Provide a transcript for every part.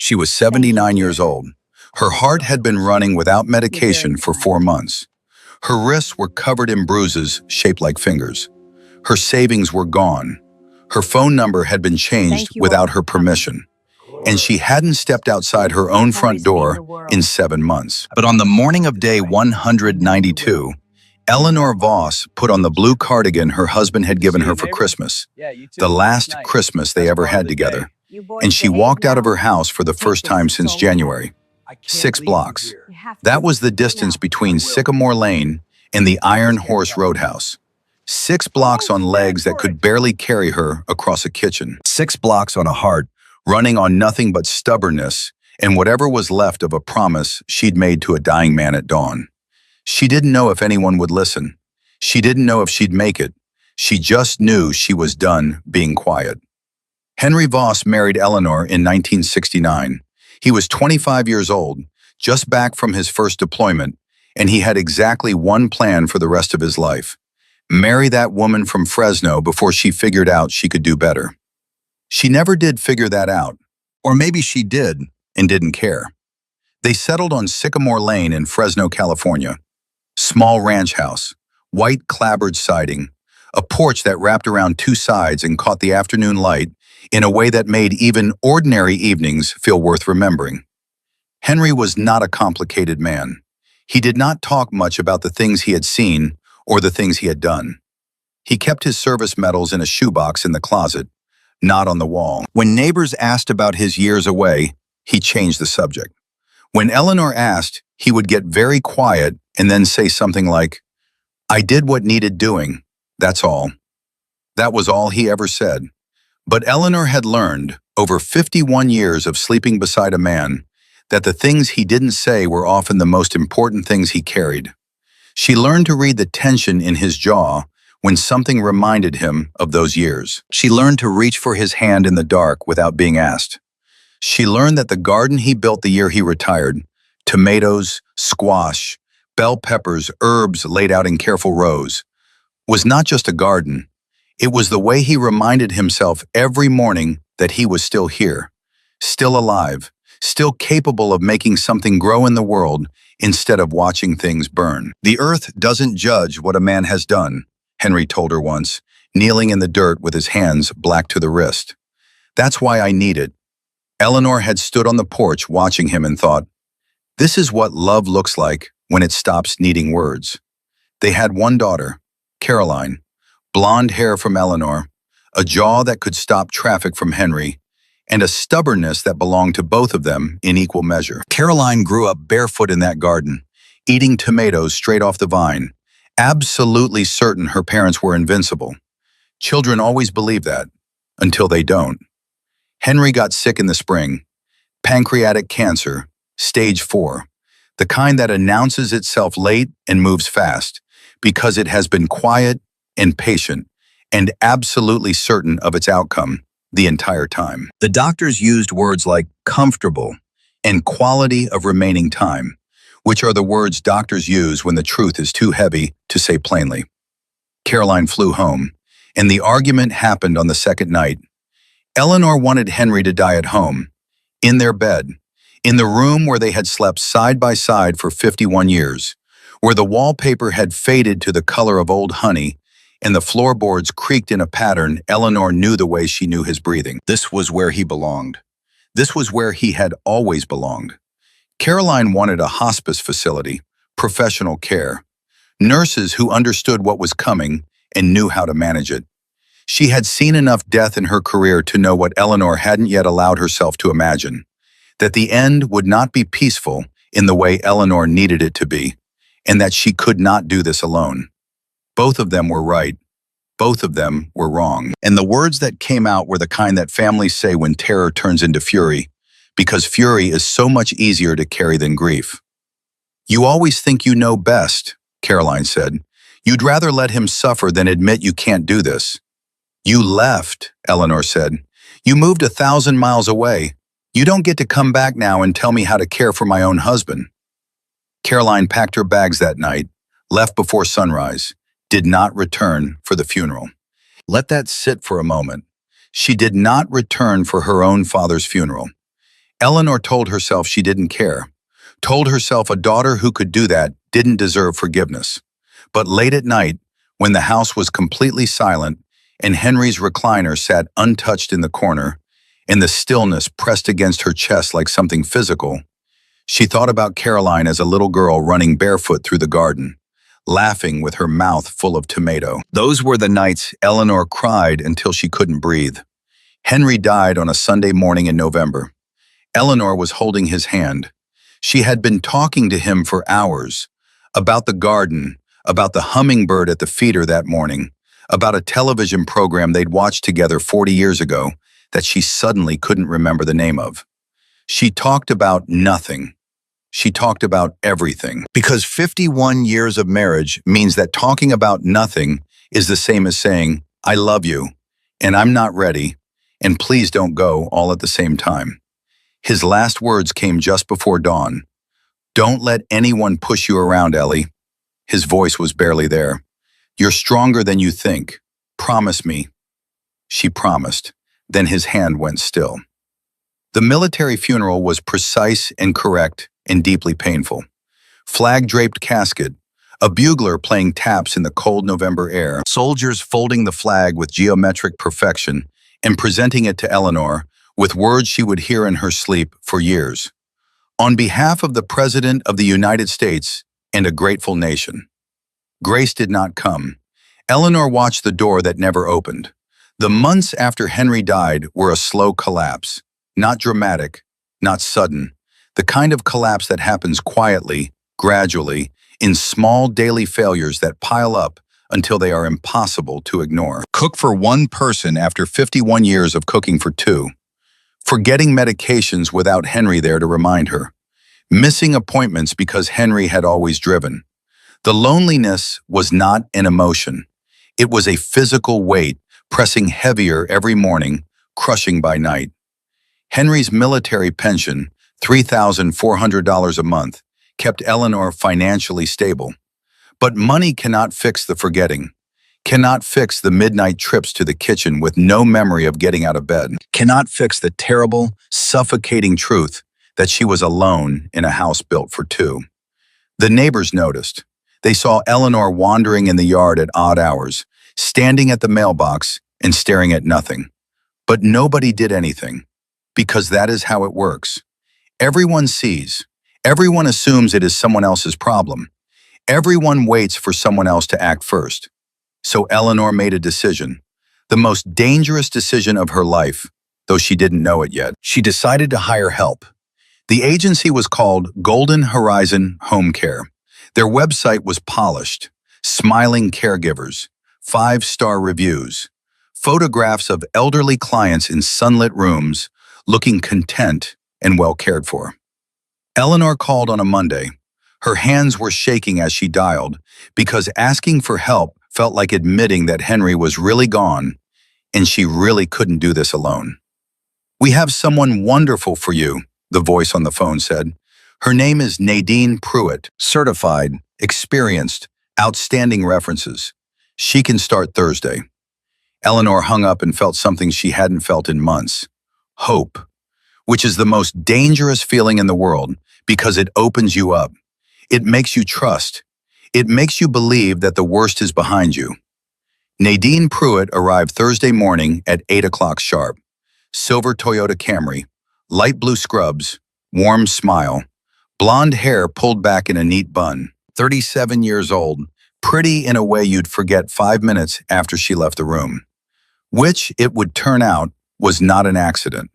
She was 79 years old. Her heart had been running without medication for 4 months. Her wrists were covered in bruises shaped like fingers. Her savings were gone. Her phone number had been changed without her permission. And she hadn't stepped outside her own front door in 7 months. But on the morning of day 192, Eleanor Voss put on the blue cardigan her husband had given her for Christmas, the last Christmas they ever had together. And she walked out of her house for the first time since January. 6 blocks. That was the distance between Sycamore Lane and the Iron Horse Roadhouse. 6 blocks on legs that could barely carry her across a kitchen. 6 blocks on a heart running on nothing but stubbornness and whatever was left of a promise she'd made to a dying man at dawn. She didn't know if anyone would listen. She didn't know if she'd make it. She just knew she was done being quiet. Henry Voss married Eleanor in 1969. He was 25 years old, just back from his first deployment, and he had exactly one plan for the rest of his life: marry that woman from Fresno before she figured out she could do better. She never did figure that out, or maybe she did and didn't care. They settled on Sycamore Lane in Fresno, California. Small ranch house, white clapboard siding, a porch that wrapped around 2 sides and caught the afternoon light in a way that made even ordinary evenings feel worth remembering. Henry was not a complicated man. He did not talk much about the things he had seen or the things he had done. He kept his service medals in a shoebox in the closet, not on the wall. When neighbors asked about his years away, he changed the subject. When Eleanor asked, he would get very quiet and then say something like, "I did what needed doing, that's all." That was all he ever said. But Eleanor had learned, over 51 years of sleeping beside a man, that the things he didn't say were often the most important things he carried. She learned to read the tension in his jaw when something reminded him of those years. She learned to reach for his hand in the dark without being asked. She learned that the garden he built the year he retired, tomatoes, squash, bell peppers, herbs laid out in careful rows, was not just a garden. It was the way he reminded himself every morning that he was still here, still alive, still capable of making something grow in the world instead of watching things burn. "The earth doesn't judge what a man has done," Henry told her once, kneeling in the dirt with his hands black to the wrist. "That's why I need it." Eleanor had stood on the porch watching him and thought, this is what love looks like when it stops needing words. They had one daughter, Caroline, blonde hair from Eleanor, a jaw that could stop traffic from Henry, and a stubbornness that belonged to both of them in equal measure. Caroline grew up barefoot in that garden, eating tomatoes straight off the vine, absolutely certain her parents were invincible. Children always believe that, until they don't. Henry got sick in the spring, pancreatic cancer, stage 4, the kind that announces itself late and moves fast, because it has been quiet and patient and absolutely certain of its outcome the entire time. The doctors used words like comfortable and quality of remaining time, which are the words doctors use when the truth is too heavy to say plainly. Caroline flew home, and the argument happened on the second night. Eleanor wanted Henry to die at home, in their bed, in the room where they had slept side by side for 51 years, where the wallpaper had faded to the color of old honey and the floorboards creaked in a pattern Eleanor knew the way she knew his breathing. This was where he belonged. This was where he had always belonged. Caroline wanted a hospice facility, professional care, nurses who understood what was coming and knew how to manage it. She had seen enough death in her career to know what Eleanor hadn't yet allowed herself to imagine, that the end would not be peaceful in the way Eleanor needed it to be, and that she could not do this alone. Both of them were right. Both of them were wrong. And the words that came out were the kind that families say when terror turns into fury, because fury is so much easier to carry than grief. "You always think you know best," Caroline said. "You'd rather let him suffer than admit you can't do this." "You left," Eleanor said. "You moved 1,000 miles away. You don't get to come back now and tell me how to care for my own husband." Caroline packed her bags that night, left before sunrise, did not return for the funeral. Let that sit for a moment. She did not return for her own father's funeral. Eleanor told herself she didn't care, told herself a daughter who could do that didn't deserve forgiveness. But late at night, when the house was completely silent and Henry's recliner sat untouched in the corner, and the stillness pressed against her chest like something physical, she thought about Caroline as a little girl running barefoot through the garden, laughing with her mouth full of tomato. Those were the nights Eleanor cried until she couldn't breathe. Henry died on a Sunday morning in November. Eleanor was holding his hand. She had been talking to him for hours, about the garden, about the hummingbird at the feeder that morning, about a television program they'd watched together 40 years ago that she suddenly couldn't remember the name of. She talked about nothing. She talked about everything. Because 51 years of marriage means that talking about nothing is the same as saying, I love you, and I'm not ready, and please don't go all at the same time. His last words came just before dawn. Don't let anyone push you around, Ellie. His voice was barely there. You're stronger than you think. Promise me. She promised. Then his hand went still. The military funeral was precise and correct and deeply painful. Flag-draped casket, a bugler playing taps in the cold November air, soldiers folding the flag with geometric perfection and presenting it to Eleanor with words she would hear in her sleep for years. On behalf of the President of the United States and a grateful nation. Grace did not come. Eleanor watched the door that never opened. The months after Henry died were a slow collapse. Not dramatic, not sudden. The kind of collapse that happens quietly, gradually, in small daily failures that pile up until they are impossible to ignore. Cook for one person after 51 years of cooking for two. Forgetting medications without Henry there to remind her. Missing appointments because Henry had always driven. The loneliness was not an emotion. It was a physical weight, pressing heavier every morning, crushing by night. Henry's military pension, $3,400 a month, kept Eleanor financially stable. But money cannot fix the forgetting, cannot fix the midnight trips to the kitchen with no memory of getting out of bed, cannot fix the terrible, suffocating truth that she was alone in a house built for two. The neighbors noticed. They saw Eleanor wandering in the yard at odd hours, standing at the mailbox and staring at nothing. But nobody did anything, because that is how it works. Everyone sees. Everyone assumes it is someone else's problem. Everyone waits for someone else to act first. So Eleanor made a decision, the most dangerous decision of her life, though she didn't know it yet. She decided to hire help. The agency was called Golden Horizon Home Care. Their website was polished, smiling caregivers, 5-star reviews, photographs of elderly clients in sunlit rooms, looking content and well cared for. Eleanor called on a Monday. Her hands were shaking as she dialed, because asking for help felt like admitting that Henry was really gone, and she really couldn't do this alone. We have someone wonderful for you, the voice on the phone said. Her name is Nadine Pruitt, certified, experienced, outstanding references. She can start Thursday. Eleanor hung up and felt something she hadn't felt in months. Hope, which is the most dangerous feeling in the world because it opens you up. It makes you trust. It makes you believe that the worst is behind you. Nadine Pruitt arrived Thursday morning at 8 o'clock sharp. Silver Toyota Camry, light blue scrubs, warm smile, blonde hair pulled back in a neat bun, 37 years old, pretty in a way you'd forget 5 minutes after she left the room. Which, it would turn out, was not an accident.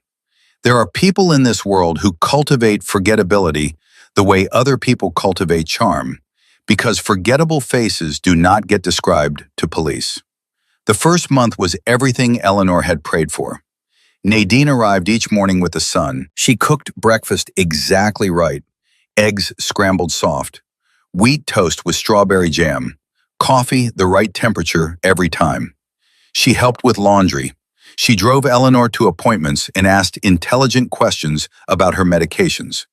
There are people in this world who cultivate forgettability the way other people cultivate charm, because forgettable faces do not get described to police. The first month was everything Eleanor had prayed for. Nadine arrived each morning with the sun. She cooked breakfast exactly right. Eggs scrambled soft, wheat toast with strawberry jam, coffee the right temperature every time. She helped with laundry. She drove Eleanor to appointments and asked intelligent questions about her medications.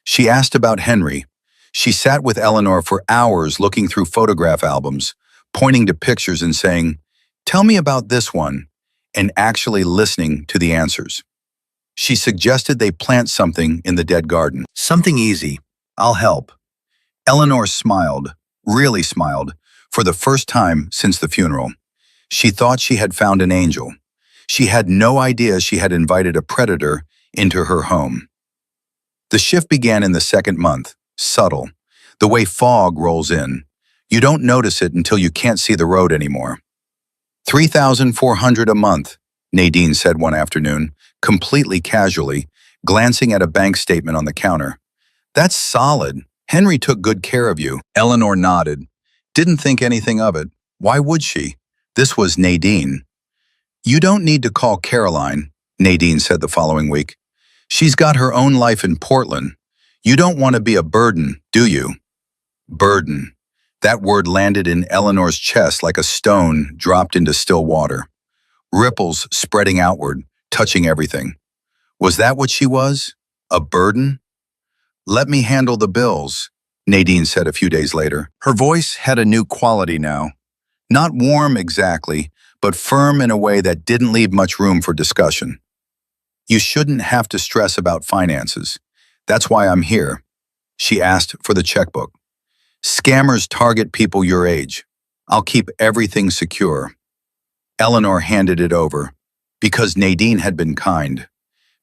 She asked about Henry. She sat with Eleanor for hours looking through photograph albums, pointing to pictures and saying, "Tell me about this one," and actually listening to the answers. She suggested they plant something in the dead garden. Something easy. I'll help. Eleanor smiled, really smiled, for the first time since the funeral. She thought she had found an angel. She had no idea she had invited a predator into her home. The shift began in the second month, subtle, the way fog rolls in. You don't notice it until you can't see the road anymore. $3,400 a month, Nadine said one afternoon, completely casually, glancing at a bank statement on the counter. That's solid. Henry took good care of you. Eleanor nodded. Didn't think anything of it. Why would she? This was Nadine. You don't need to call Caroline, Nadine said the following week. She's got her own life in Portland. You don't want to be a burden, do you? Burden. That word landed in Eleanor's chest like a stone dropped into still water. Ripples spreading outward, touching everything. Was that what she was? A burden? Let me handle the bills, Nadine said a few days later. Her voice had a new quality now. Not warm exactly, but firm in a way that didn't leave much room for discussion. You shouldn't have to stress about finances. That's why I'm here. She asked for the checkbook. Scammers target people your age. I'll keep everything secure. Eleanor handed it over. Because Nadine had been kind.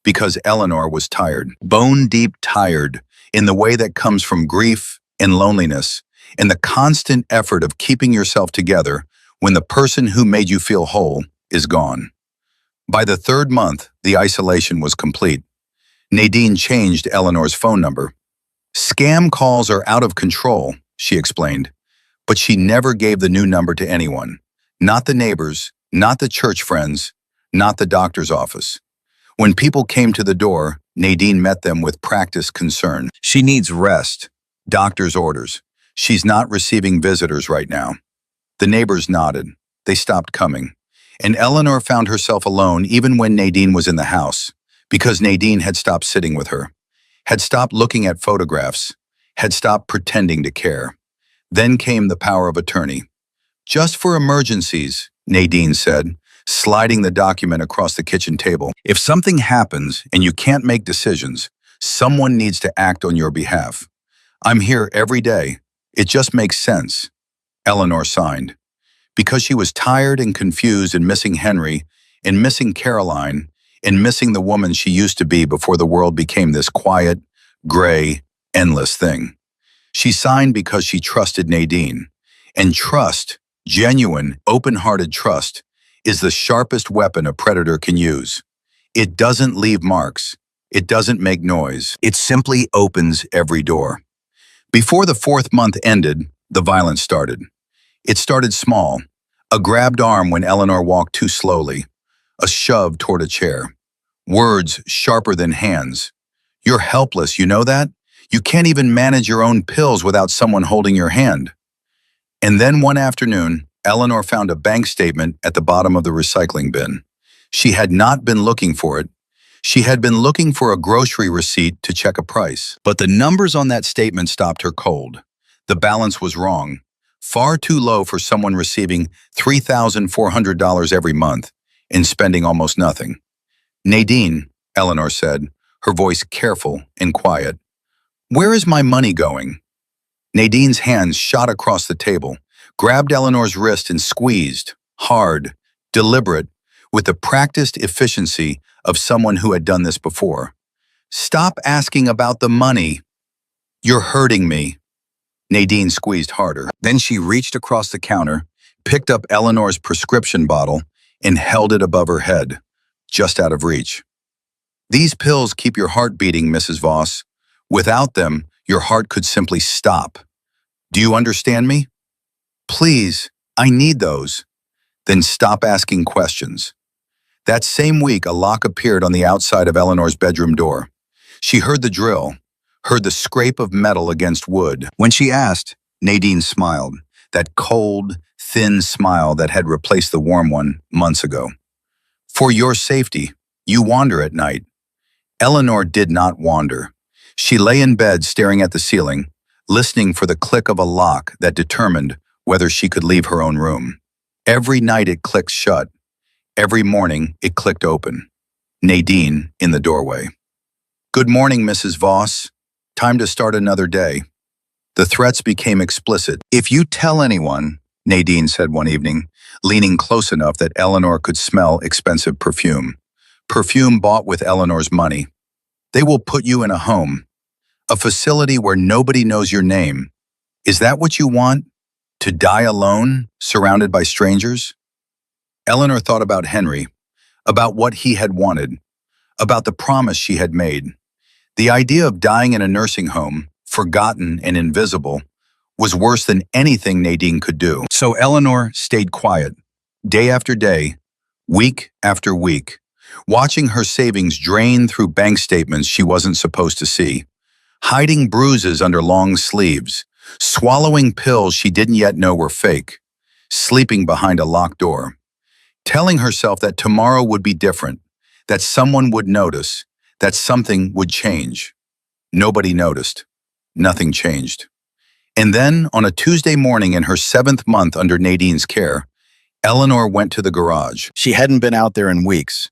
Because Eleanor was tired. Bone-deep tired, in the way that comes from grief and loneliness, and the constant effort of keeping yourself together when the person who made you feel whole is gone. By the third month, the isolation was complete. Nadine changed Eleanor's phone number. Scam calls are out of control, she explained, but she never gave the new number to anyone. Not the neighbors, not the church friends, not the doctor's office. When people came to the door, Nadine met them with practiced concern. She needs rest. Doctor's orders. She's not receiving visitors right now. The neighbors nodded. They stopped coming. And Eleanor found herself alone even when Nadine was in the house, because Nadine had stopped sitting with her, had stopped looking at photographs, had stopped pretending to care. Then came the power of attorney. Just for emergencies, Nadine said, sliding the document across the kitchen table. If something happens and you can't make decisions, someone needs to act on your behalf. I'm here every day. It just makes sense. Eleanor signed. Because she was tired and confused and missing Henry, and missing Caroline, and missing the woman she used to be before the world became this quiet, gray, endless thing. She signed because she trusted Nadine. And trust, genuine, open-hearted trust, is the sharpest weapon a predator can use. It doesn't leave marks. It doesn't make noise. It simply opens every door. Before the fourth month ended, the violence started. It started small, a grabbed arm when Eleanor walked too slowly, a shove toward a chair, words sharper than hands. You're helpless, you know that? You can't even manage your own pills without someone holding your hand. And then one afternoon, Eleanor found a bank statement at the bottom of the recycling bin. She had not been looking for it. She had been looking for a grocery receipt to check a price. But the numbers on that statement stopped her cold. The balance was wrong. Far too low for someone receiving $3,400 every month and spending almost nothing. Nadine, Eleanor said, her voice careful and quiet. Where is my money going? Nadine's hands shot across the table, grabbed Eleanor's wrist and squeezed, hard, deliberate, with the practiced efficiency of someone who had done this before. Stop asking about the money. You're hurting me. Nadine squeezed harder. Then she reached across the counter, picked up Eleanor's prescription bottle, and held it above her head, just out of reach. These pills keep your heart beating, Mrs. Voss. Without them, your heart could simply stop. Do you understand me? Please, I need those. Then stop asking questions. That same week, a lock appeared on the outside of Eleanor's bedroom door. She heard the drill, heard the scrape of metal against wood. When she asked, Nadine smiled, that cold, thin smile that had replaced the warm one months ago. For your safety, you wander at night. Eleanor did not wander. She lay in bed staring at the ceiling, listening for the click of a lock that determined whether she could leave her own room. Every night it clicked shut. Every morning it clicked open. Nadine in the doorway. "Good morning, Mrs. Voss. Time to start another day." The threats became explicit. "If you tell anyone," Nadine said one evening, leaning close enough that Eleanor could smell expensive perfume. Perfume bought with Eleanor's money. "They will put you in a home, a facility where nobody knows your name. Is that what you want? To die alone, surrounded by strangers?" Eleanor thought about Henry, about what he had wanted, about the promise she had made. The idea of dying in a nursing home, forgotten and invisible, was worse than anything Nadine could do. So Eleanor stayed quiet, day after day, week after week, watching her savings drain through bank statements she wasn't supposed to see, hiding bruises under long sleeves, swallowing pills she didn't yet know were fake, sleeping behind a locked door, telling herself that tomorrow would be different, that someone would notice, that something would change. Nobody noticed. Nothing changed. And then, on a Tuesday morning in her 7th month under Nadine's care, Eleanor went to the garage. She hadn't been out there in weeks.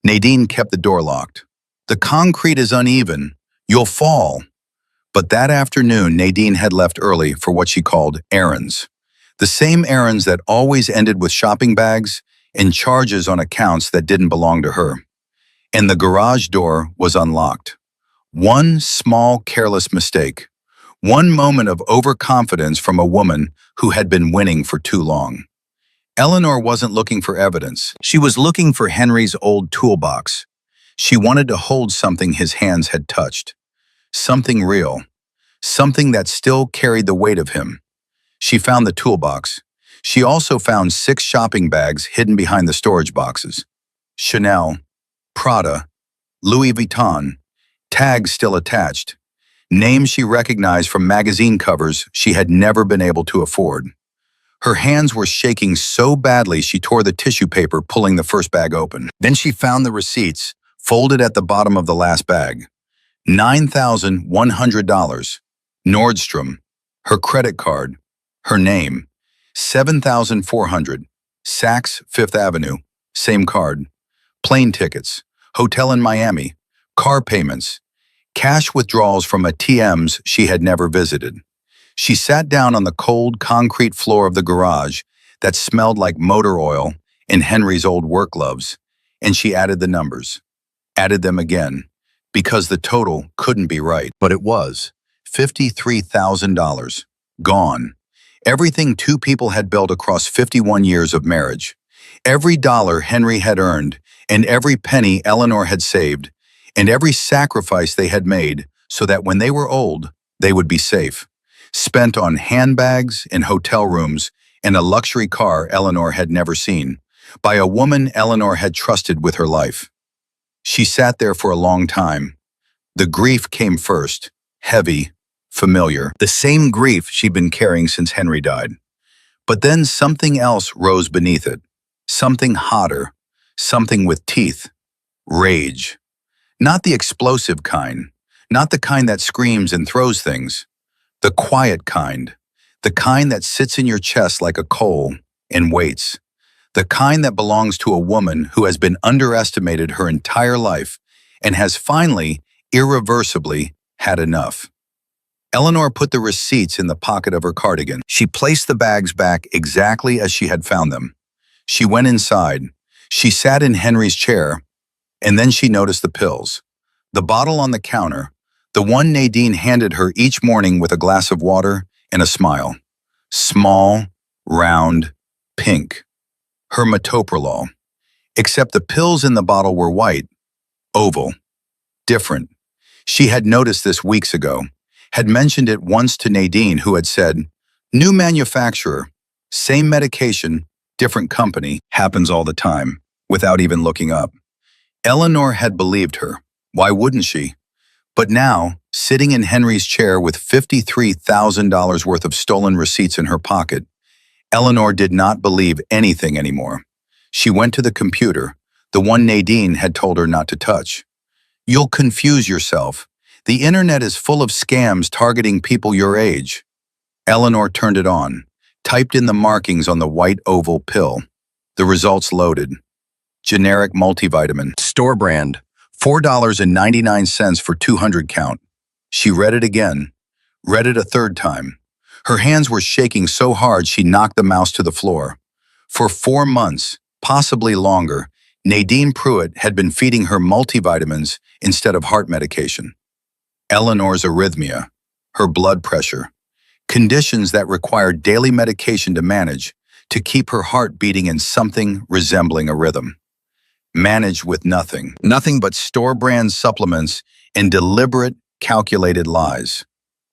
Nadine kept the door locked. "The concrete is uneven. You'll fall." But that afternoon, Nadine had left early for what she called errands. The same errands that always ended with shopping bags and charges on accounts that didn't belong to her. And the garage door was unlocked. One small, careless mistake. One moment of overconfidence from a woman who had been winning for too long. Eleanor wasn't looking for evidence. She was looking for Henry's old toolbox. She wanted to hold something his hands had touched. Something real. Something that still carried the weight of him. She found the toolbox. She also found 6 shopping bags hidden behind the storage boxes. Chanel, Prada, Louis Vuitton, tags still attached. Names she recognized from magazine covers she had never been able to afford. Her hands were shaking so badly she tore the tissue paper, pulling the first bag open. Then she found the receipts, folded at the bottom of the last bag. $9,100. Nordstrom. Her credit card. Her name. $7,400. Saks Fifth Avenue. Same card. Plane tickets. Hotel in Miami. Car payments. Cash withdrawals from ATMs she had never visited. She sat down on the cold concrete floor of the garage that smelled like motor oil and Henry's old work gloves, and she added the numbers. Added them again, because the total couldn't be right. But it was. $53,000. Gone. Everything 2 people had built across 51 years of marriage. Every dollar Henry had earned, and every penny Eleanor had saved, and every sacrifice they had made so that when they were old, they would be safe. Spent on handbags and hotel rooms and a luxury car Eleanor had never seen, by a woman Eleanor had trusted with her life. She sat there for a long time. The grief came first, heavy, familiar, the same grief she'd been carrying since Henry died. But then something else rose beneath it, something hotter, something with teeth, rage. Not the explosive kind, not the kind that screams and throws things, the quiet kind, the kind that sits in your chest like a coal and waits, the kind that belongs to a woman who has been underestimated her entire life and has finally, irreversibly, had enough. Eleanor put the receipts in the pocket of her cardigan. She placed the bags back exactly as she had found them. She went inside. She sat in Henry's chair, and then she noticed the pills. The bottle on the counter, the one Nadine handed her each morning with a glass of water and a smile. Small, round, pink. Her metoprolol. Except the pills in the bottle were white, oval, different. She had noticed this weeks ago, had mentioned it once to Nadine, who had said, "New manufacturer, same medication, different company, happens all the time," without even looking up. Eleanor had believed her. Why wouldn't she? But now, sitting in Henry's chair with $53,000 worth of stolen receipts in her pocket, Eleanor did not believe anything anymore. She went to the computer, the one Nadine had told her not to touch. "You'll confuse yourself. The internet is full of scams targeting people your age." Eleanor turned it on, typed in the markings on the white oval pill. The results loaded. generic multivitamin. Store brand, $4.99 for 200 count. She read it again, read it a third time. Her hands were shaking so hard she knocked the mouse to the floor. For 4 months, possibly longer, Nadine Pruitt had been feeding her multivitamins instead of heart medication. Eleanor's arrhythmia, her blood pressure, conditions that required daily medication to manage to keep her heart beating in something resembling a rhythm. Managed with nothing. Nothing but store-brand supplements and deliberate, calculated lies.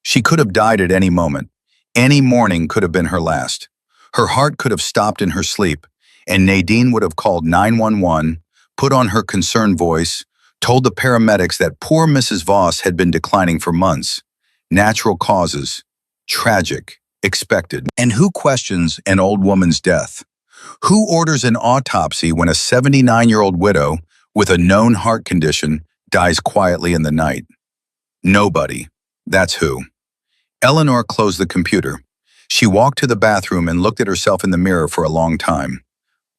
She could have died at any moment. Any morning could have been her last. Her heart could have stopped in her sleep, and Nadine would have called 911, put on her concerned voice, told the paramedics that poor Mrs. Voss had been declining for months. Natural causes. Tragic. Expected. And who questions an old woman's death? Who orders an autopsy when a 79-year-old widow with a known heart condition dies quietly in the night? Nobody. That's who. Eleanor closed the computer. She walked to the bathroom and looked at herself in the mirror for a long time.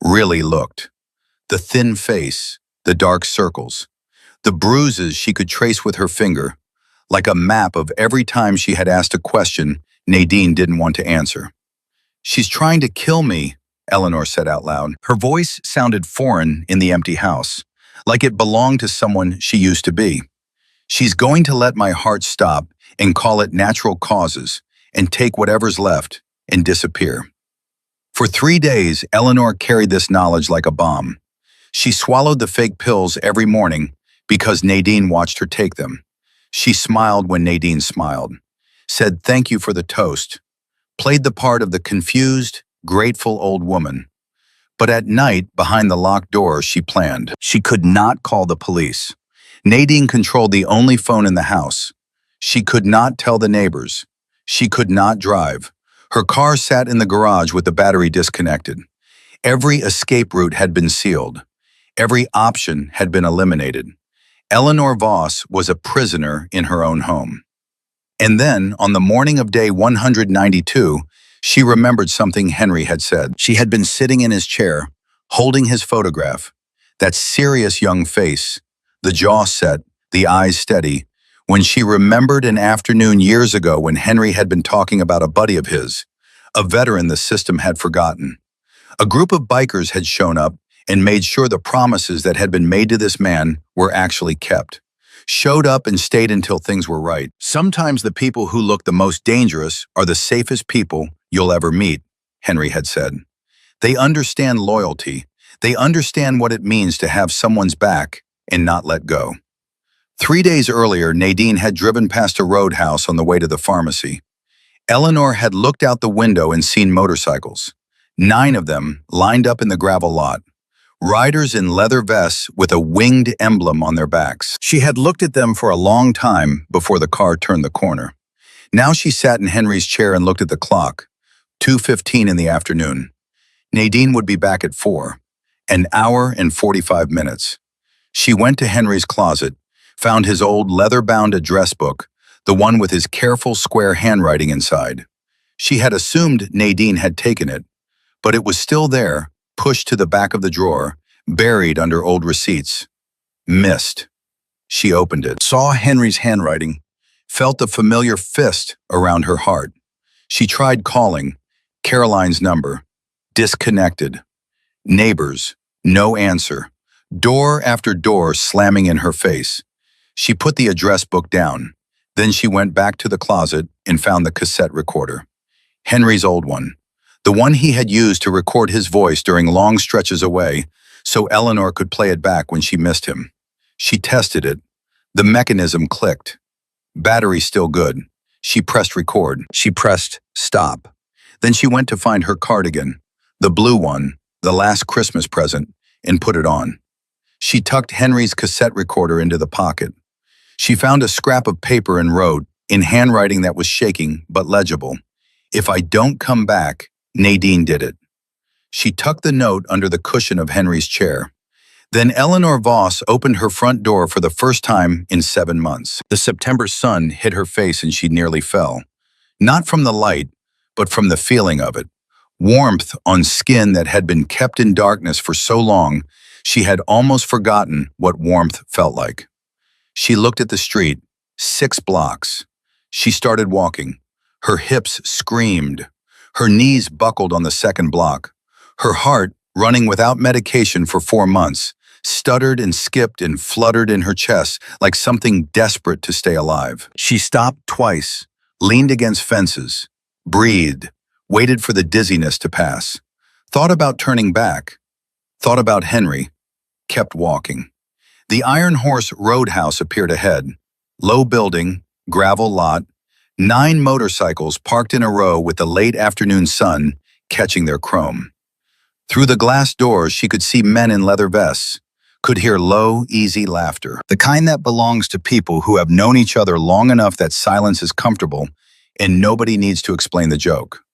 Really looked. The thin face, the dark circles, the bruises she could trace with her finger, like a map of every time she had asked a question Nadine didn't want to answer. "She's trying to kill me," Eleanor said out loud. Her voice sounded foreign in the empty house, like it belonged to someone she used to be. "She's going to let my heart stop and call it natural causes and take whatever's left and disappear." For 3 days, Eleanor carried this knowledge like a bomb. She swallowed the fake pills every morning because Nadine watched her take them. She smiled when Nadine smiled, said thank you for the toast, played the part of the confused, grateful old woman. But at night, behind the locked door, she planned. She could not call the police. Nadine controlled the only phone in the house. She could not tell the neighbors. She could not drive. Her car sat in the garage with the battery disconnected. Every escape route had been sealed. Every option had been eliminated. Eleanor Voss was a prisoner in her own home. And then, on the morning of day 192, she remembered something Henry had said. She had been sitting in his chair, holding his photograph, that serious young face, the jaw set, the eyes steady, when she remembered an afternoon years ago when Henry had been talking about a buddy of his, a veteran the system had forgotten. A group of bikers had shown up and made sure the promises that had been made to this man were actually kept. Showed up and stayed until things were right. Sometimes the people who look the most dangerous are the safest people you'll ever meet, Henry had said. They understand loyalty. They understand what it means to have someone's back and not let go. 3 days earlier, Nadine had driven past a roadhouse on the way to the pharmacy. Eleanor had looked out the window and seen motorcycles. 9 of them lined up in the gravel lot. Riders in leather vests with a winged emblem on their backs. She had looked at them for a long time before the car turned the corner. Now she sat in Henry's chair and looked at the clock. 2:15 in the afternoon. Nadine would be back at 4. An hour and 45 minutes. She went to Henry's closet, found his old leather-bound address book, the one with his careful square handwriting inside. She had assumed Nadine had taken it, but it was still there, pushed to the back of the drawer, buried under old receipts. Missed. She opened it, saw Henry's handwriting, felt a familiar fist around her heart. She tried calling, Caroline's number, disconnected. Neighbors, no answer. Door after door slamming in her face. She put the address book down. Then she went back to the closet and found the cassette recorder. Henry's old one. The one he had used to record his voice during long stretches away, so Eleanor could play it back when she missed him. She tested it. The mechanism clicked. Battery still good. She pressed record. She pressed stop. Then she went to find her cardigan, the blue one, the last Christmas present, and put it on. She tucked Henry's cassette recorder into the pocket. She found a scrap of paper and wrote, in handwriting that was shaking but legible, "If I don't come back, Nadine did it." She tucked the note under the cushion of Henry's chair. Then Eleanor Voss opened her front door for the first time in 7 months. The September sun hit her face and she nearly fell. Not from the light, but from the feeling of it. Warmth on skin that had been kept in darkness for so long, She had almost forgotten what warmth felt like. She looked at the street, 6 blocks. She started walking. Her hips screamed. Her knees buckled on the second block. Her heart, running without medication for 4 months, stuttered and skipped and fluttered in her chest like something desperate to stay alive. She stopped twice, leaned against fences, breathed, waited for the dizziness to pass, thought about turning back, thought about Henry, kept walking. The Iron Horse Roadhouse appeared ahead. Low building, gravel lot, 9 motorcycles parked in a row with the late afternoon sun catching their chrome. Through the glass doors, she could see men in leather vests, could hear low, easy laughter. The kind that belongs to people who have known each other long enough that silence is comfortable and nobody needs to explain the joke.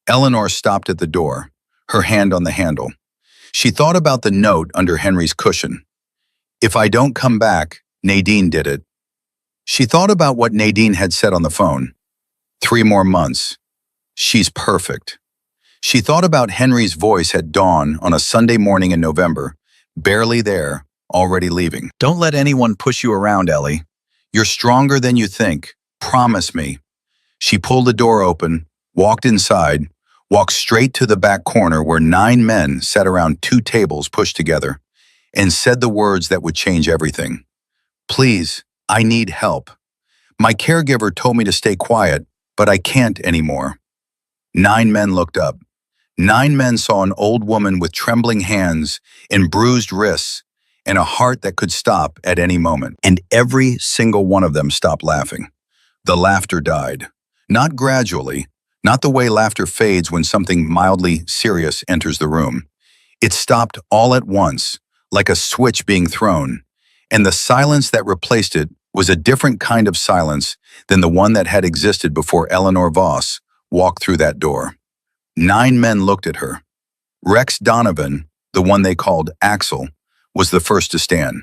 Eleanor stopped at the door, her hand on the handle. She thought about the note under Henry's cushion. "If I don't come back, Nadine did it." She thought about what Nadine had said on the phone. 3 more months. She's perfect. She thought about Henry's voice at dawn on a Sunday morning in November, barely there, already leaving. "Don't let anyone push you around, Ellie. You're stronger than you think. Promise me." She pulled the door open, walked inside, walked straight to the back corner where 9 men sat around 2 tables pushed together, and said the words that would change everything. "Please, I need help. My caregiver told me to stay quiet, but I can't anymore." 9 men looked up. 9 men saw an old woman with trembling hands and bruised wrists and a heart that could stop at any moment. And every single one of them stopped laughing. The laughter died. Not gradually, not the way laughter fades when something mildly serious enters the room. It stopped all at once, like a switch being thrown, and the silence that replaced it was a different kind of silence than the one that had existed before Eleanor Voss walked through that door. 9 men looked at her. Rex Donovan, the one they called Axel, was the first to stand.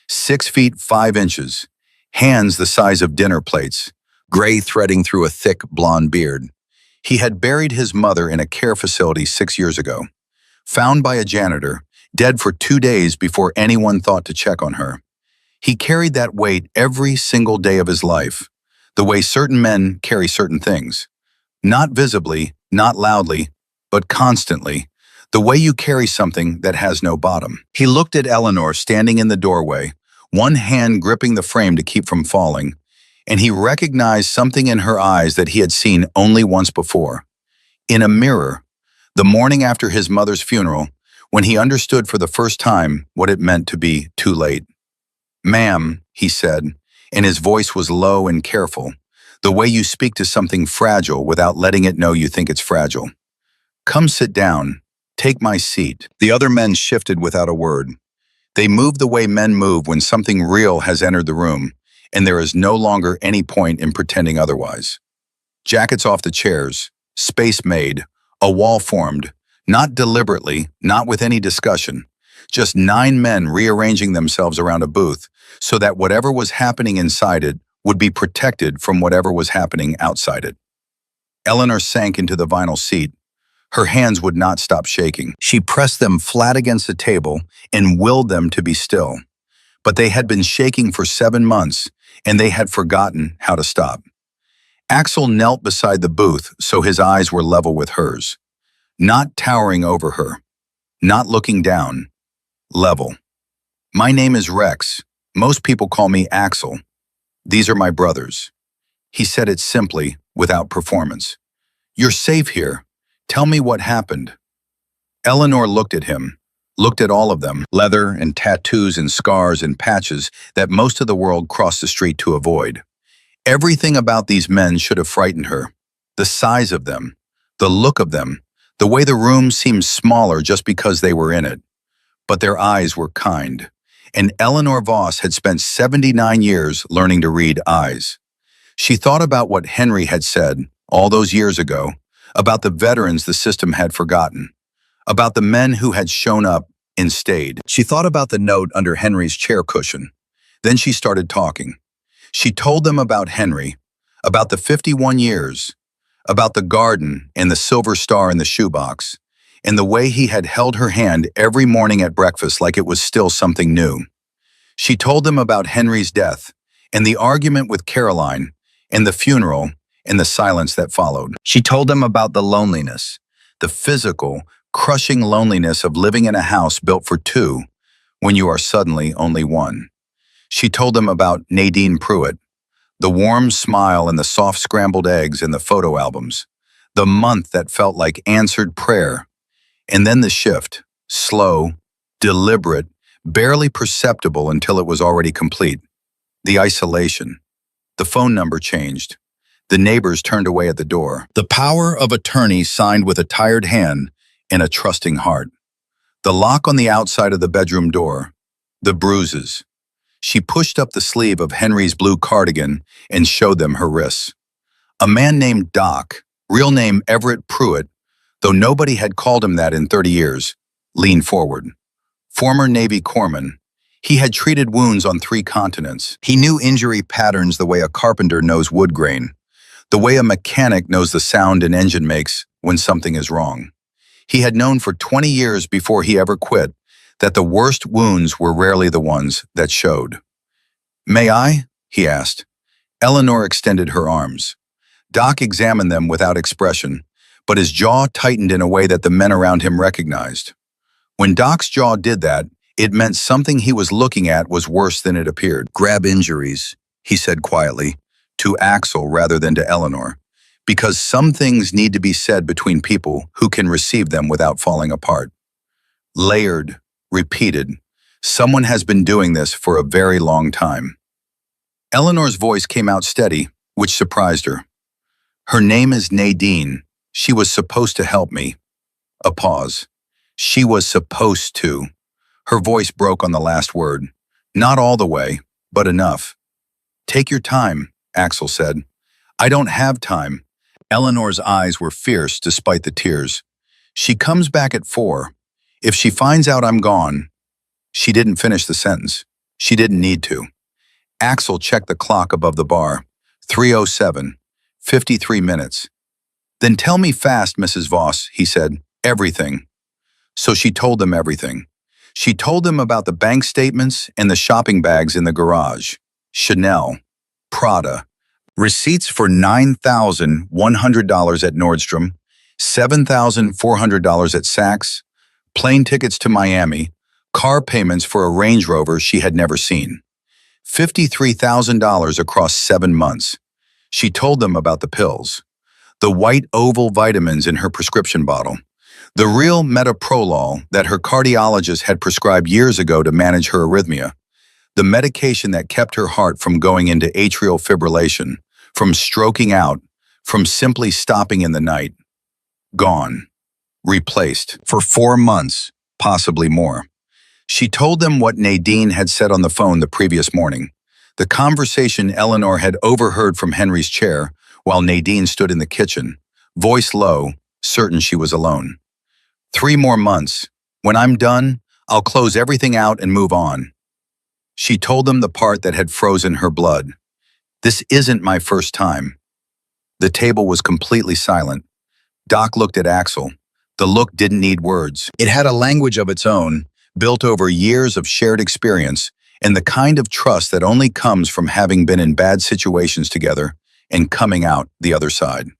6 feet 5 inches, hands the size of dinner plates, gray threading through a thick blonde beard. He had buried his mother in a care facility 6 years ago, found by a janitor, dead for 2 days before anyone thought to check on her. He carried that weight every single day of his life, the way certain men carry certain things. Not visibly, not loudly, but constantly, the way you carry something that has no bottom. He looked at Eleanor standing in the doorway, one hand gripping the frame to keep from falling, and he recognized something in her eyes that he had seen only once before. In a mirror, the morning after his mother's funeral, when he understood for the first time what it meant to be too late. "Ma'am," he said, and his voice was low and careful, the way you speak to something fragile without letting it know you think it's fragile. "Come sit down. Take my seat." The other men shifted without a word. They moved the way men move when something real has entered the room, and there is no longer any point in pretending otherwise. Jackets off the chairs, space made, a wall formed, not deliberately, not with any discussion, just 9 men rearranging themselves around a booth so that whatever was happening inside it would be protected from whatever was happening outside it. Eleanor sank into the vinyl seat. Her hands would not stop shaking. She pressed them flat against the table and willed them to be still. But they had been shaking for 7 months, and they had forgotten how to stop. Axel knelt beside the booth so his eyes were level with hers. Not towering over her. Not looking down. Level. "My name is Rex. Most people call me Axel. These are my brothers." He said it simply, without performance. "You're safe here. Tell me what happened." Eleanor looked at him, looked at all of them, leather and tattoos and scars and patches that most of the world crossed the street to avoid. Everything about these men should have frightened her. The size of them, the look of them, the way the room seemed smaller just because they were in it. But their eyes were kind, and Eleanor Voss had spent 79 years learning to read eyes. She thought about what Henry had said all those years ago, about the veterans the system had forgotten, about the men who had shown up and stayed. She thought about the note under Henry's chair cushion. Then she started talking. She told them about Henry, about the 51 years, about the garden and the silver star in the shoebox, and the way he had held her hand every morning at breakfast like it was still something new. She told them about Henry's death, and the argument with Caroline, and the funeral, and the silence that followed. She told them about the loneliness, the physical, crushing loneliness of living in a house built for two when you are suddenly only one. She told them about Nadine Pruitt, the warm smile and the soft scrambled eggs in the photo albums, the month that felt like answered prayer, and then the shift, slow, deliberate, barely perceptible until it was already complete. The isolation. The phone number changed. The neighbors turned away at the door. The power of attorney signed with a tired hand and a trusting heart. The lock on the outside of the bedroom door. The bruises. She pushed up the sleeve of Henry's blue cardigan and showed them her wrists. A man named Doc, real name Everett Pruitt, though nobody had called him that in 30 years, leaned forward. Former Navy corpsman, he had treated wounds on 3 continents. He knew injury patterns the way a carpenter knows wood grain, the way a mechanic knows the sound an engine makes when something is wrong. He had known for 20 years before he ever quit that the worst wounds were rarely the ones that showed. "May I?" he asked. Eleanor extended her arms. Doc examined them without expression, but his jaw tightened in a way that the men around him recognized. When Doc's jaw did that, it meant something he was looking at was worse than it appeared. "Grab injuries," he said quietly, to Axel rather than to Eleanor, because some things need to be said between people who can receive them without falling apart. Layered, repeated, someone has been doing this for a very long time. Eleanor's voice came out steady, which surprised her. "Her name is Nadine. She was supposed to help me." A pause. She was supposed to. Her voice broke on the last word. Not all the way, but enough. "Take your time," Axel said. "I don't have time." Eleanor's eyes were fierce despite the tears. "She comes back at 4. If she finds out I'm gone..." She didn't finish the sentence. She didn't need to. Axel checked the clock above the bar. 3:07. 53 minutes. "Then tell me fast, Mrs. Voss," he said. "Everything." So she told them everything. She told them about the bank statements and the shopping bags in the garage. Chanel, Prada, receipts for $9,100 at Nordstrom, $7,400 at Saks, plane tickets to Miami, car payments for a Range Rover she had never seen. $53,000 across 7 months. She told them about the pills, the white oval vitamins in her prescription bottle, the real metoprolol that her cardiologist had prescribed years ago to manage her arrhythmia, the medication that kept her heart from going into atrial fibrillation, from stroking out, from simply stopping in the night. Gone. Replaced. For 4 months, possibly more. She told them what Nadine had said on the phone the previous morning, the conversation Eleanor had overheard from Henry's chair while Nadine stood in the kitchen, voice low, certain she was alone. 3 more months. When I'm done, I'll close everything out and move on. She told them the part that had frozen her blood. "This isn't my first time." The table was completely silent. Doc looked at Axel. The look didn't need words. It had a language of its own, built over years of shared experience and the kind of trust that only comes from having been in bad situations together and coming out the other side.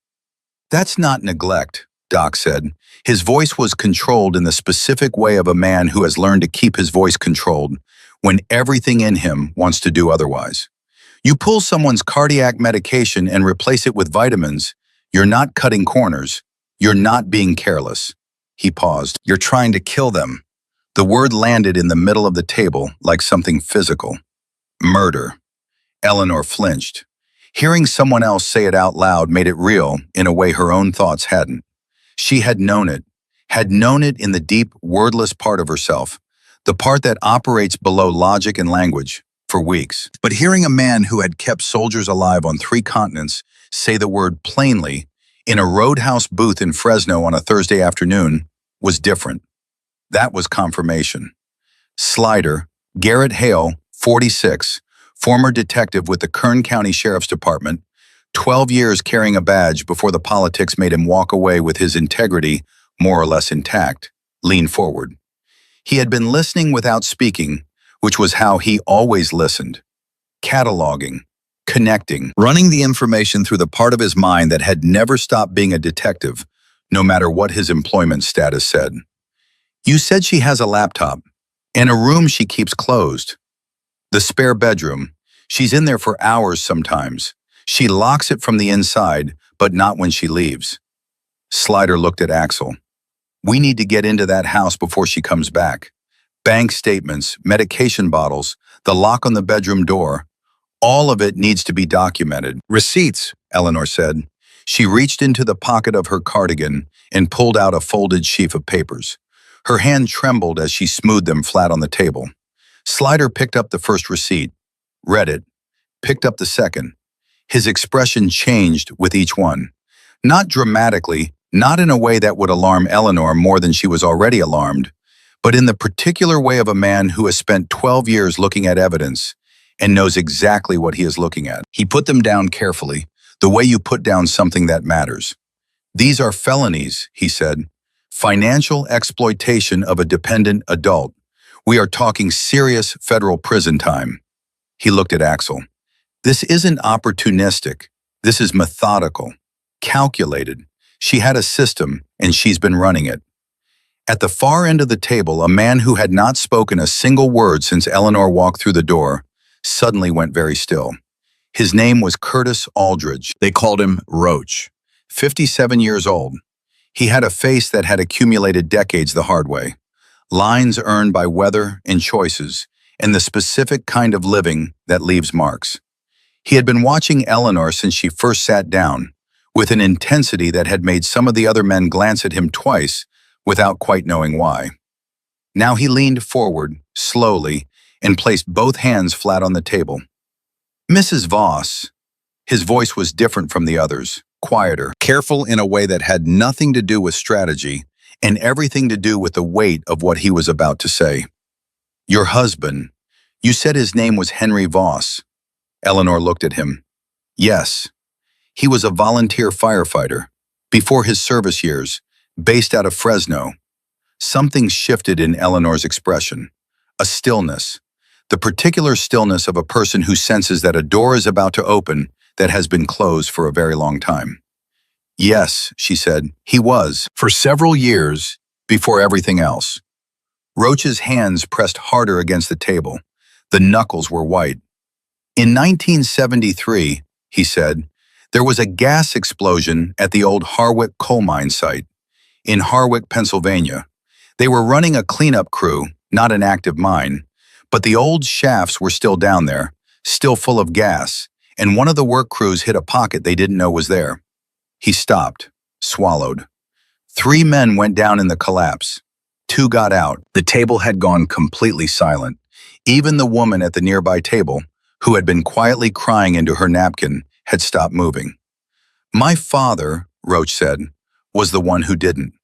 "That's not neglect," Doc said. His voice was controlled in the specific way of a man who has learned to keep his voice controlled when everything in him wants to do otherwise. "You pull someone's cardiac medication and replace it with vitamins, you're not cutting corners. You're not being careless." He paused. "You're trying to kill them." The word landed in the middle of the table like something physical. Murder. Eleanor flinched. Hearing someone else say it out loud made it real in a way her own thoughts hadn't. She had known it in the deep, wordless part of herself, the part that operates below logic and language, for weeks. But hearing a man who had kept soldiers alive on 3 continents say the word plainly in a roadhouse booth in Fresno on a Thursday afternoon was different. That was confirmation. Slider, Garrett Hale, 46, former detective with the Kern County Sheriff's Department, 12 years carrying a badge before the politics made him walk away with his integrity more or less intact, leaned forward. He had been listening without speaking, which was how he always listened. Cataloging, connecting, running the information through the part of his mind that had never stopped being a detective, no matter what his employment status said. You said she has a laptop, and a room she keeps closed. The spare bedroom. She's in there for hours sometimes. She locks it from the inside, but not when she leaves. Slider looked at Axel. We need to get into that house before she comes back. Bank statements, medication bottles, the lock on the bedroom door. All of it needs to be documented. Receipts, Eleanor said. She reached into the pocket of her cardigan and pulled out a folded sheaf of papers. Her hand trembled as she smoothed them flat on the table. Slider picked up the first receipt, read it, picked up the second. His expression changed with each one. Not dramatically, not in a way that would alarm Eleanor more than she was already alarmed, but in the particular way of a man who has spent 12 years looking at evidence and knows exactly what he is looking at. He put them down carefully, the way you put down something that matters. These are felonies, he said. Financial exploitation of a dependent adult. We are talking serious federal prison time. He looked at Axel. This isn't opportunistic. This is methodical, calculated. She had a system, and she's been running it. At the far end of the table, a man who had not spoken a single word since Eleanor walked through the door suddenly went very still. His name was Curtis Aldridge. They called him Roach. 57 years old. He had a face that had accumulated decades the hard way. Lines earned by weather and choices, and the specific kind of living that leaves marks. He had been watching Eleanor since she first sat down, with an intensity that had made some of the other men glance at him twice without quite knowing why. Now he leaned forward, slowly, and placed both hands flat on the table. Mrs. Voss. His voice was different from the others, quieter, careful in a way that had nothing to do with strategy and everything to do with the weight of what he was about to say. Your husband. You said his name was Henry Voss. Eleanor looked at him. Yes. He was a volunteer firefighter, before his service years, based out of Fresno. Something shifted in Eleanor's expression. A stillness. The particular stillness of a person who senses that a door is about to open that has been closed for a very long time. Yes, she said, he was, for several years, before everything else. Roach's hands pressed harder against the table. The knuckles were white. In 1973, he said, there was a gas explosion at the old Harwick coal mine site. In Harwick, Pennsylvania. They were running a cleanup crew, not an active mine, but the old shafts were still down there, still full of gas, and one of the work crews hit a pocket they didn't know was there. He stopped, swallowed. 3 men went down in the collapse. 2 got out. The table had gone completely silent. Even the woman at the nearby table, who had been quietly crying into her napkin, had stopped moving. My father, Roach said, was the one who didn't.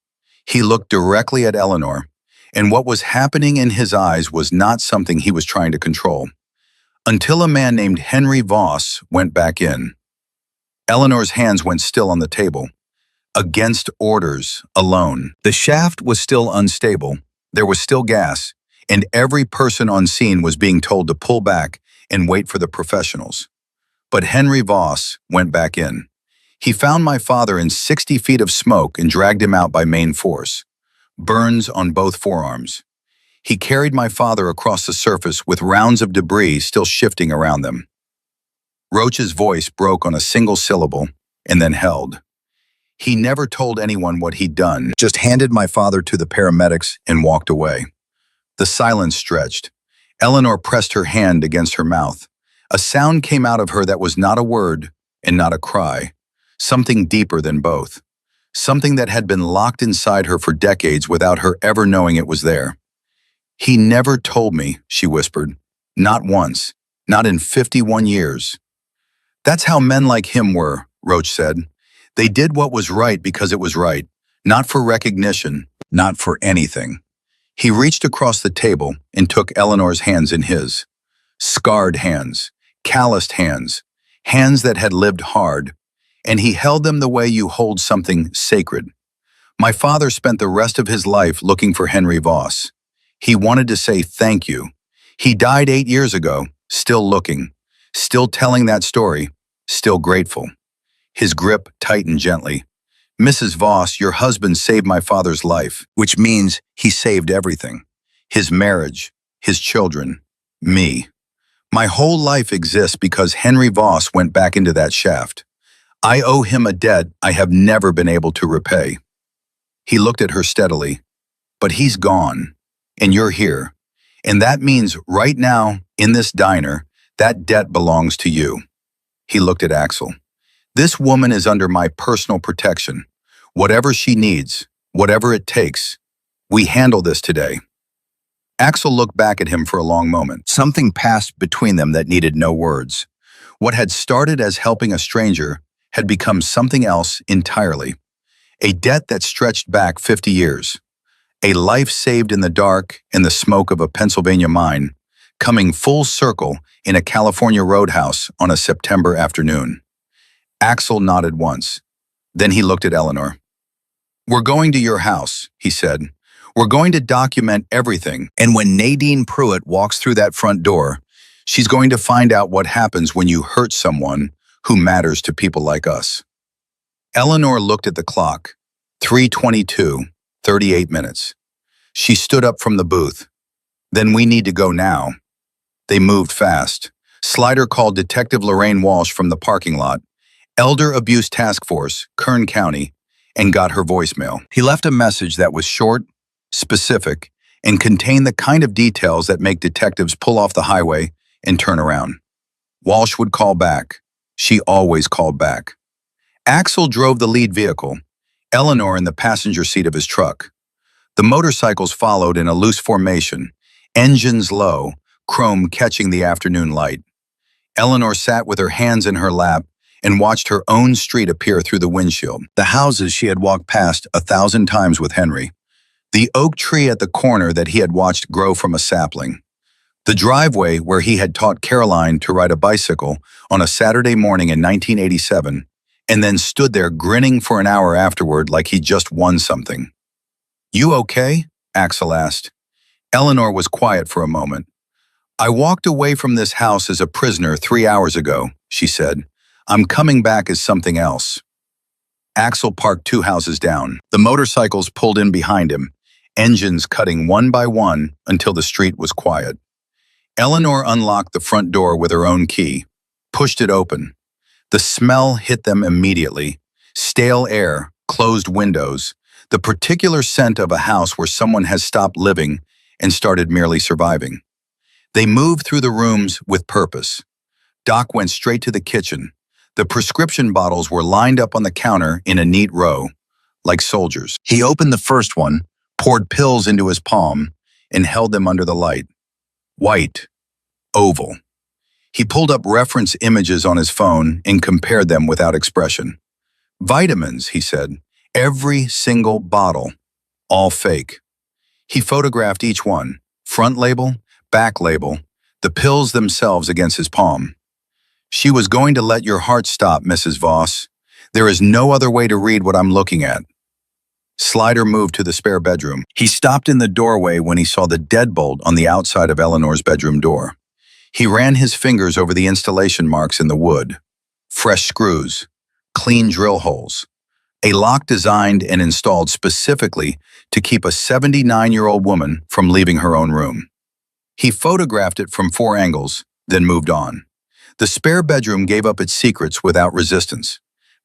He looked directly at Eleanor, and what was happening in his eyes was not something he was trying to control. Until a man named Henry Voss went back in. Eleanor's hands went still on the table. Against orders, alone. The shaft was still unstable, there was still gas, and every person on scene was being told to pull back and wait for the professionals. But Henry Voss went back in. He found my father in 60 feet of smoke and dragged him out by main force. Burns on both forearms. He carried my father across the surface with rounds of debris still shifting around them. Roach's voice broke on a single syllable and then held. He never told anyone what he'd done, just handed my father to the paramedics and walked away. The silence stretched. Eleanor pressed her hand against her mouth. A sound came out of her that was not a word and not a cry. Something deeper than both. Something that had been locked inside her for decades without her ever knowing it was there. He never told me, she whispered. Not once. Not in 51 years. That's how men like him were, Roach said. They did what was right because it was right, not for recognition, not for anything. He reached across the table and took Eleanor's hands in his. Scarred hands, calloused hands, hands that had lived hard, and he held them the way you hold something sacred. My father spent the rest of his life looking for Henry Voss. He wanted to say thank you. He died 8 years ago, still looking, still telling that story, still grateful. His grip tightened gently. Mrs. Voss, your husband saved my father's life, which means he saved everything. His marriage, his children, me. My whole life exists because Henry Voss went back into that shaft. I owe him a debt I have never been able to repay. He looked at her steadily. But he's gone, and you're here. And that means right now, in this diner, that debt belongs to you. He looked at Axel. This woman is under my personal protection. Whatever she needs, whatever it takes, we handle this today. Axel looked back at him for a long moment. Something passed between them that needed no words. What had started as helping a stranger had become something else entirely. A debt that stretched back 50 years. A life saved in the dark and the smoke of a Pennsylvania mine, coming full circle in a California roadhouse on a September afternoon. Axel nodded once. Then he looked at Eleanor. We're going to your house, he said. We're going to document everything, and when Nadine Pruitt walks through that front door, she's going to find out what happens when you hurt someone who matters to people like us. Eleanor looked at the clock. 3:22, 38 minutes. She stood up from the booth. Then we need to go now. They moved fast. Slider called Detective Lorraine Walsh from the parking lot, Elder Abuse Task Force, Kern County, and got her voicemail. He left a message that was short, specific, and contained the kind of details that make detectives pull off the highway and turn around. Walsh would call back. She always called back. Axel drove the lead vehicle, Eleanor in the passenger seat of his truck. The motorcycles followed in a loose formation, engines low, chrome catching the afternoon light. Eleanor sat with her hands in her lap and watched her own street appear through the windshield, the houses she had walked past 1,000 times with Henry, the oak tree at the corner that he had watched grow from a sapling, the driveway where he had taught Caroline to ride a bicycle on a Saturday morning in 1987, and then stood there grinning for an hour afterward like he'd just won something. You okay? Axel asked. Eleanor was quiet for a moment. I walked away from this house as a prisoner 3 hours ago, she said. I'm coming back as something else. Axel parked 2 houses down. The motorcycles pulled in behind him, engines cutting one by one until the street was quiet. Eleanor unlocked the front door with her own key, pushed it open. The smell hit them immediately. Stale air, closed windows, the particular scent of a house where someone has stopped living and started merely surviving. They moved through the rooms with purpose. Doc went straight to the kitchen. The prescription bottles were lined up on the counter in a neat row, like soldiers. He opened the first one, poured pills into his palm, and held them under the light. White, oval. He pulled up reference images on his phone and compared them without expression. Vitamins, he said. Every single bottle. All fake. He photographed each one, front label, back label, the pills themselves against his palm. She was going to let your heart stop, Mrs. Voss. There is no other way to read what I'm looking at. Slider moved to the spare bedroom. He stopped in the doorway when he saw the deadbolt on the outside of Eleanor's bedroom door. He ran his fingers over the installation marks in the wood. Fresh screws, clean drill holes. A lock designed and installed specifically to keep a 79-year-old woman from leaving her own room. He photographed it from 4 angles, then moved on. The spare bedroom gave up its secrets without resistance.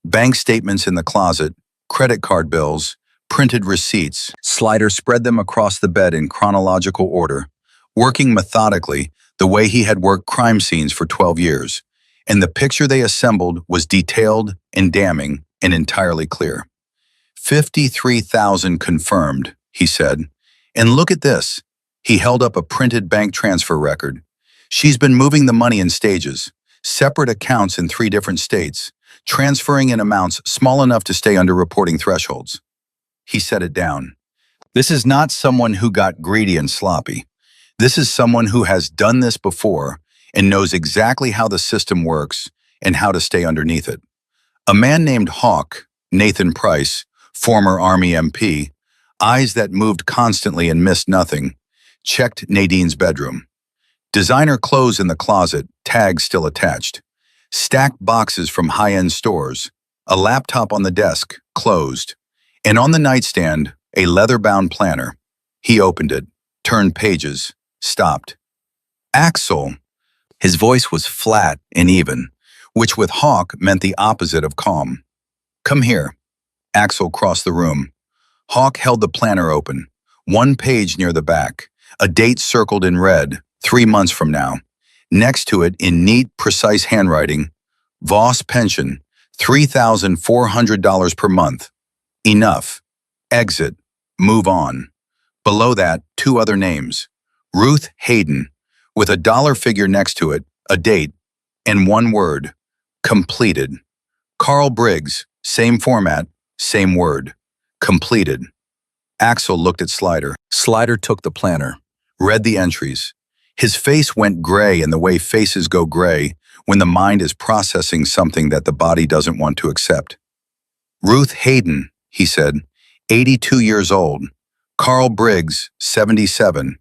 Bank statements in the closet, credit card bills, printed receipts. Slider spread them across the bed in chronological order, working methodically the way he had worked crime scenes for 12 years, and the picture they assembled was detailed and damning and entirely clear. 53,000 confirmed, he said. And look at this. He held up a printed bank transfer record. She's been moving the money in stages, separate accounts in 3 different states, transferring in amounts small enough to stay under reporting thresholds. He set it down. This is not someone who got greedy and sloppy. This is someone who has done this before and knows exactly how the system works and how to stay underneath it. A man named Hawk, Nathan Price, former Army MP, eyes that moved constantly and missed nothing, checked Nadine's bedroom. Designer clothes in the closet, tags still attached. Stacked boxes from high-end stores. A laptop on the desk, closed. And on the nightstand, a leather-bound planner. He opened it, turned pages, stopped. Axel. His voice was flat and even, which with Hawk meant the opposite of calm. Come here. Axel crossed the room. Hawk held the planner open, one page near the back, a date circled in red, 3 months from now. Next to it, in neat, precise handwriting, Voss pension, $3,400 per month. Enough. Exit. Move on. Below that, 2 other names. Ruth Hayden, with a dollar figure next to it, a date, and 1 word. Completed. Carl Briggs, same format, same word. Completed. Axel looked at Slider. Slider took the planner, read the entries. His face went gray in the way faces go gray when the mind is processing something that the body doesn't want to accept. Ruth Hayden, he said, 82 years old. Carl Briggs, 77.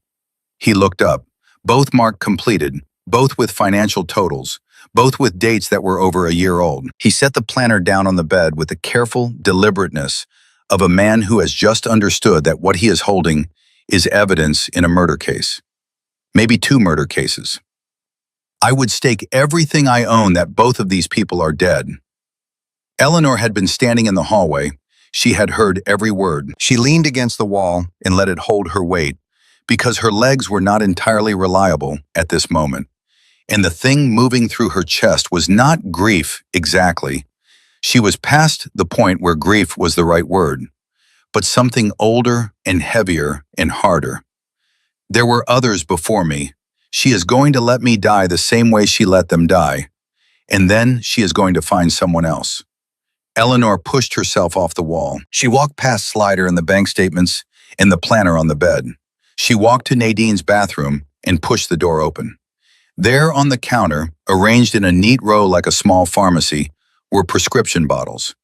He looked up. Both marked completed, both with financial totals, both with dates that were over a year old. He set the planner down on the bed with the careful deliberateness of a man who has just understood that what he is holding is evidence in a murder case. Maybe 2 murder cases. I would stake everything I own that both of these people are dead. Eleanor had been standing in the hallway. She had heard every word. She leaned against the wall and let it hold her weight, because her legs were not entirely reliable at this moment. And the thing moving through her chest was not grief exactly. She was past the point where grief was the right word, but something older and heavier and harder. There were others before me. She is going to let me die the same way she let them die. And then she is going to find someone else. Eleanor pushed herself off the wall. She walked past Slider and the bank statements and the planner on the bed. She walked to Nadine's bathroom and pushed the door open. There on the counter, arranged in a neat row like a small pharmacy, were prescription bottles.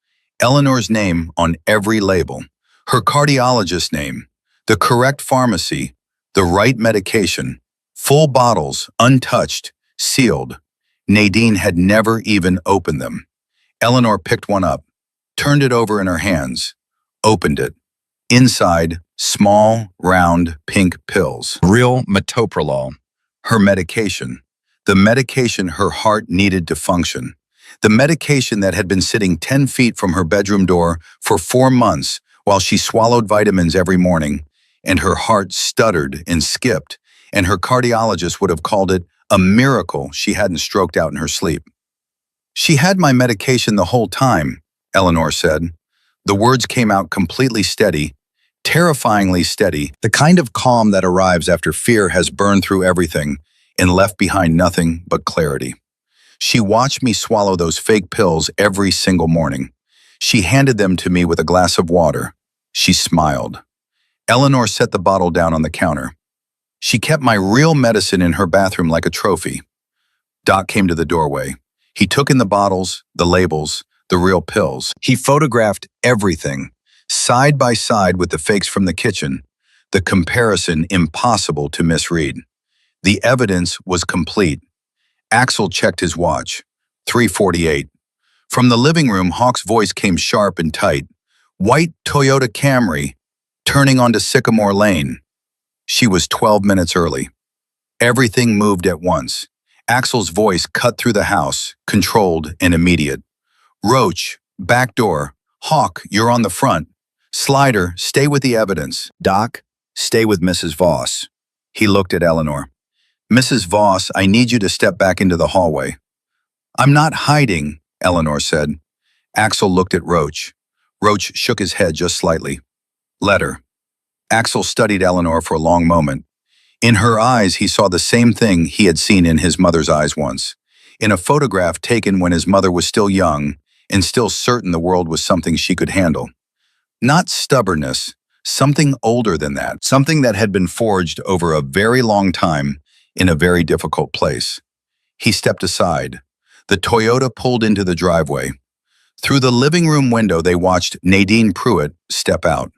Eleanor's name on every label, her cardiologist's name, the correct pharmacy, the right medication, full bottles, untouched, sealed. Nadine had never even opened them. Eleanor picked one up, turned it over in her hands, opened it. Inside, small, round, pink pills. Real metoprolol. Her medication. The medication her heart needed to function. The medication that had been sitting 10 feet from her bedroom door for 4 months while she swallowed vitamins every morning, and her heart stuttered and skipped, and her cardiologist would have called it a miracle she hadn't stroked out in her sleep. She had my medication the whole time, Eleanor said. The words came out completely steady, terrifyingly steady, the kind of calm that arrives after fear has burned through everything and left behind nothing but clarity. She watched me swallow those fake pills every single morning. She handed them to me with a glass of water. She smiled. Eleanor set the bottle down on the counter. She kept my real medicine in her bathroom like a trophy. Doc came to the doorway. He took in the bottles, the labels, the real pills. He photographed everything, side by side with the fakes from the kitchen, the comparison impossible to misread. The evidence was complete. Axel checked his watch. 3:48. From the living room, Hawk's voice came sharp and tight. White Toyota Camry, turning onto Sycamore Lane. She was 12 minutes early. Everything moved at once. Axel's voice cut through the house, controlled and immediate. Roach, back door. Hawk, you're on the front. Slider, stay with the evidence. Doc, stay with Mrs. Voss. He looked at Eleanor. Mrs. Voss, I need you to step back into the hallway. I'm not hiding, Eleanor said. Axel looked at Roach. Roach shook his head just slightly. Letter. Axel studied Eleanor for a long moment. In her eyes, he saw the same thing he had seen in his mother's eyes once, in a photograph taken when his mother was still young and still certain the world was something she could handle. Not stubbornness, something older than that, something that had been forged over a very long time in a very difficult place. He stepped aside. The Toyota pulled into the driveway. Through the living room window, they watched Nadine Pruitt step out.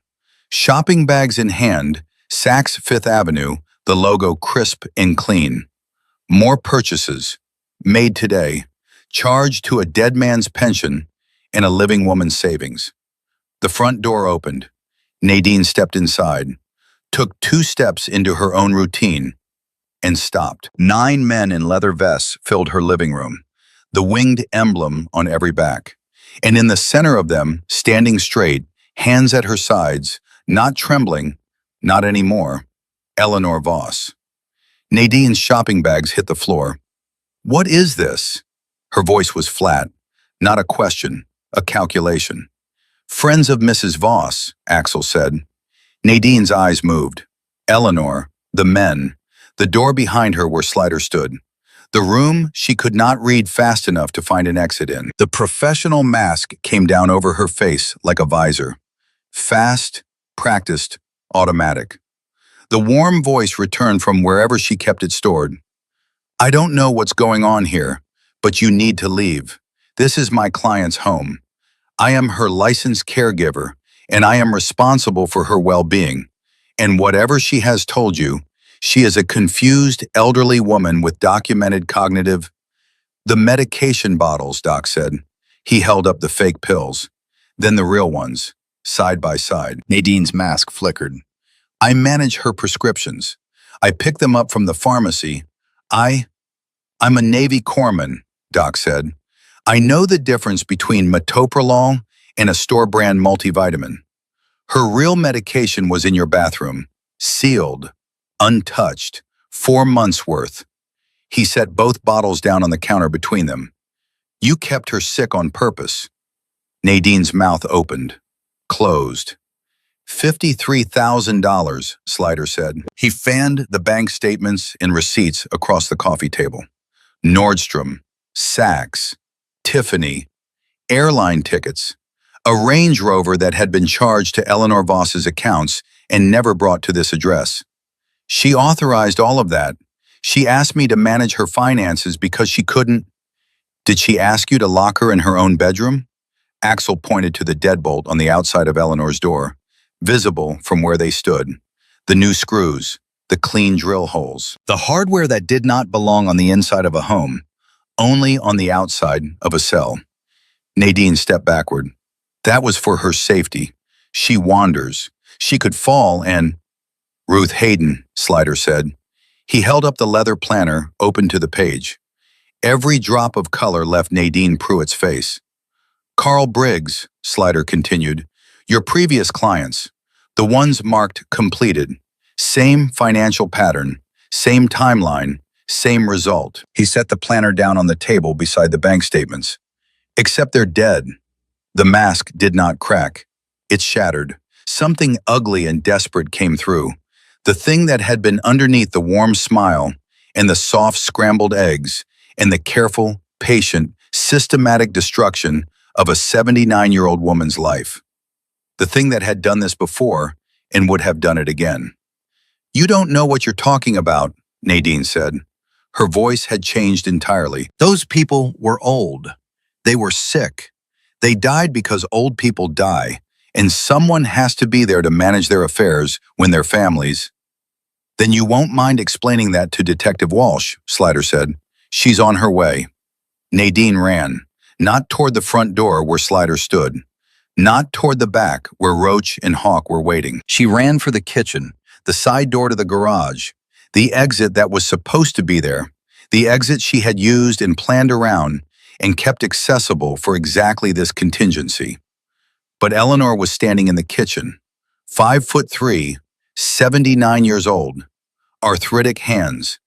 Shopping bags in hand, Saks Fifth Avenue, the logo crisp and clean. More purchases, made today, charged to a dead man's pension and a living woman's savings. The front door opened. Nadine stepped inside, took 2 steps into her own routine, and stopped. 9 men in leather vests filled her living room, the winged emblem on every back. And in the center of them, standing straight, hands at her sides, not trembling, not anymore, Eleanor Voss. Nadine's shopping bags hit the floor. "What is this?" Her voice was flat, not a question, a calculation. "Friends of Mrs. Voss," Axel said. Nadine's eyes moved. Eleanor, the men, the door behind her where Slider stood. The room she could not read fast enough to find an exit in. The professional mask came down over her face like a visor. Fast, practiced, automatic. The warm voice returned from wherever she kept it stored. "I don't know what's going on here, but you need to leave. This is my client's home. I am her licensed caregiver, and I am responsible for her well-being. And whatever she has told you, she is a confused elderly woman with documented cognitive—" "The medication bottles," Doc said. He held up the fake pills, then the real ones, side by side. Nadine's mask flickered. "I manage her prescriptions. I pick them up from the pharmacy. I'm a Navy corpsman," Doc said. "I know the difference between metoprolol and a store-brand multivitamin. Her real medication was in your bathroom, sealed, untouched, 4 months' worth." He set both bottles down on the counter between them. "You kept her sick on purpose." Nadine's mouth opened, closed. $53,000, Slider said. He fanned the bank statements and receipts across the coffee table. Nordstrom, Saks, Tiffany, airline tickets, a Range Rover that had been charged to Eleanor Voss's accounts and never brought to this address. "She authorized all of that. She asked me to manage her finances because she couldn't—" "Did she ask you to lock her in her own bedroom?" Axel pointed to the deadbolt on the outside of Eleanor's door, visible from where they stood. The new screws, the clean drill holes. The hardware that did not belong on the inside of a home, only on the outside of a cell. Nadine stepped backward. "That was for her safety. She wanders. She could fall and—" "Ruth Hayden," Slider said. He held up the leather planner, open to the page. Every drop of color left Nadine Pruitt's face. "Carl Briggs," Slider continued, "your previous clients, the ones marked completed, same financial pattern, same timeline, same result." He set the planner down on the table beside the bank statements. "Except they're dead." The mask did not crack. It shattered. Something ugly and desperate came through. The thing that had been underneath the warm smile and the soft scrambled eggs and the careful, patient, systematic destruction of a 79-year-old woman's life. The thing that had done this before and would have done it again. "You don't know what you're talking about," Nadine said. Her voice had changed entirely. "Those people were old. They were sick. They died because old people die, and someone has to be there to manage their affairs when their families—" "Then you won't mind explaining that to Detective Walsh," Slider said. "She's on her way." Nadine ran, not toward the front door where Slider stood, not toward the back where Roach and Hawk were waiting. She ran for the kitchen, the side door to the garage, the exit that was supposed to be there, the exit she had used and planned around and kept accessible for exactly this contingency. But Eleanor was standing in the kitchen, 5'3", 79 years old, arthritic hands,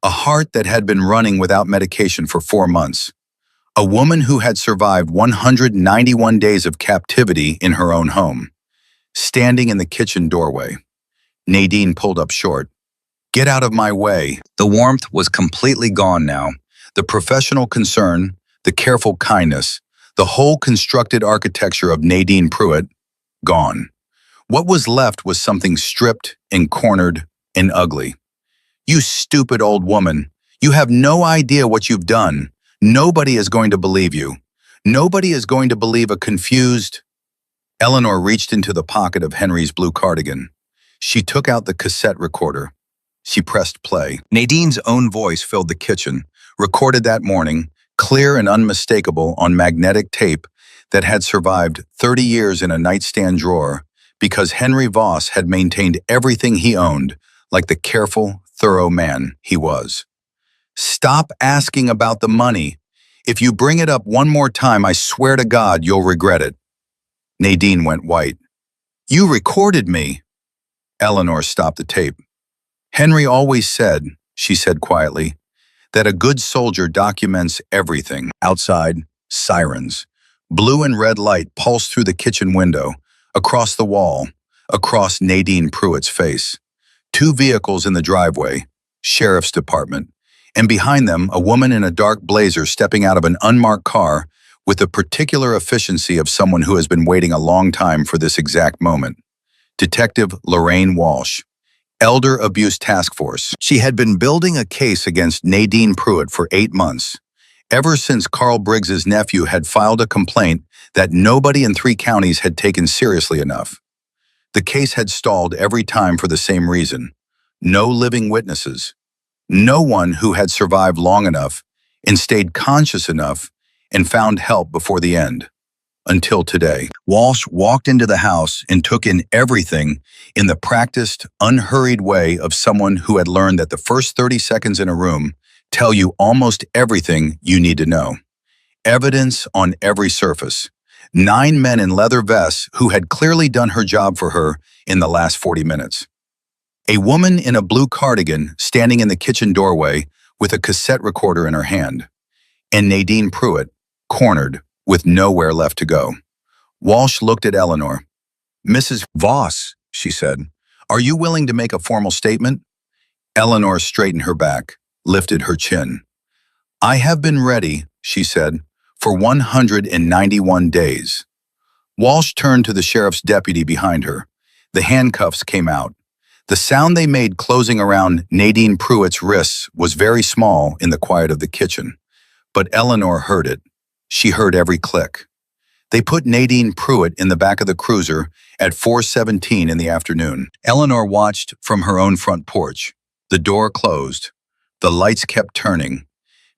a heart that had been running without medication for 4 months. A woman who had survived 191 days of captivity in her own home, standing in the kitchen doorway. Nadine pulled up short. "Get out of my way." The warmth was completely gone now. The professional concern, the careful kindness, the whole constructed architecture of Nadine Pruitt, gone. What was left was something stripped and cornered and ugly. "You stupid old woman. You have no idea what you've done. Nobody is going to believe you. Nobody is going to believe a confused... Eleanor reached into the pocket of Henry's blue cardigan. She took out the cassette recorder. She pressed play. Nadine's own voice filled the kitchen, recorded that morning, clear and unmistakable on magnetic tape that had survived 30 years in a nightstand drawer because Henry Voss had maintained everything he owned like the careful, thorough man he was. Stop asking about the money. If you bring it up one more time, I swear to God you'll regret it. Nadine went white. You recorded me. Eleanor stopped the tape. Henry always said, she said quietly, that a good soldier documents everything. Outside, sirens. Blue and red light pulsed through the kitchen window, across the wall, across Nadine Pruitt's face. 2 vehicles in the driveway, sheriff's department, and behind them a woman in a dark blazer stepping out of an unmarked car with the particular efficiency of someone who has been waiting a long time for this exact moment. Detective Lorraine Walsh, Elder Abuse Task Force. She had been building a case against Nadine Pruitt for 8 months, ever since Carl Briggs's nephew had filed a complaint that nobody in 3 counties had taken seriously enough. The case had stalled every time for the same reason: no living witnesses. No one who had survived long enough and stayed conscious enough and found help before the end. Until today. Walsh walked into the house and took in everything in the practiced, unhurried way of someone who had learned that the first 30 seconds in a room tell you almost everything you need to know. Evidence on every surface. 9 men in leather vests who had clearly done her job for her in the last 40 minutes. A woman in a blue cardigan standing in the kitchen doorway with a cassette recorder in her hand. And Nadine Pruitt, cornered, with nowhere left to go. Walsh looked at Eleanor. Mrs. Voss, she said, are you willing to make a formal statement? Eleanor straightened her back, lifted her chin. I have been ready, she said, for 191 days. Walsh turned to the sheriff's deputy behind her. The handcuffs came out. The sound they made closing around Nadine Pruitt's wrists was very small in the quiet of the kitchen. But Eleanor heard it. She heard every click. They put Nadine Pruitt in the back of the cruiser at 4:17 in the afternoon. Eleanor watched from her own front porch. The door closed. The lights kept turning.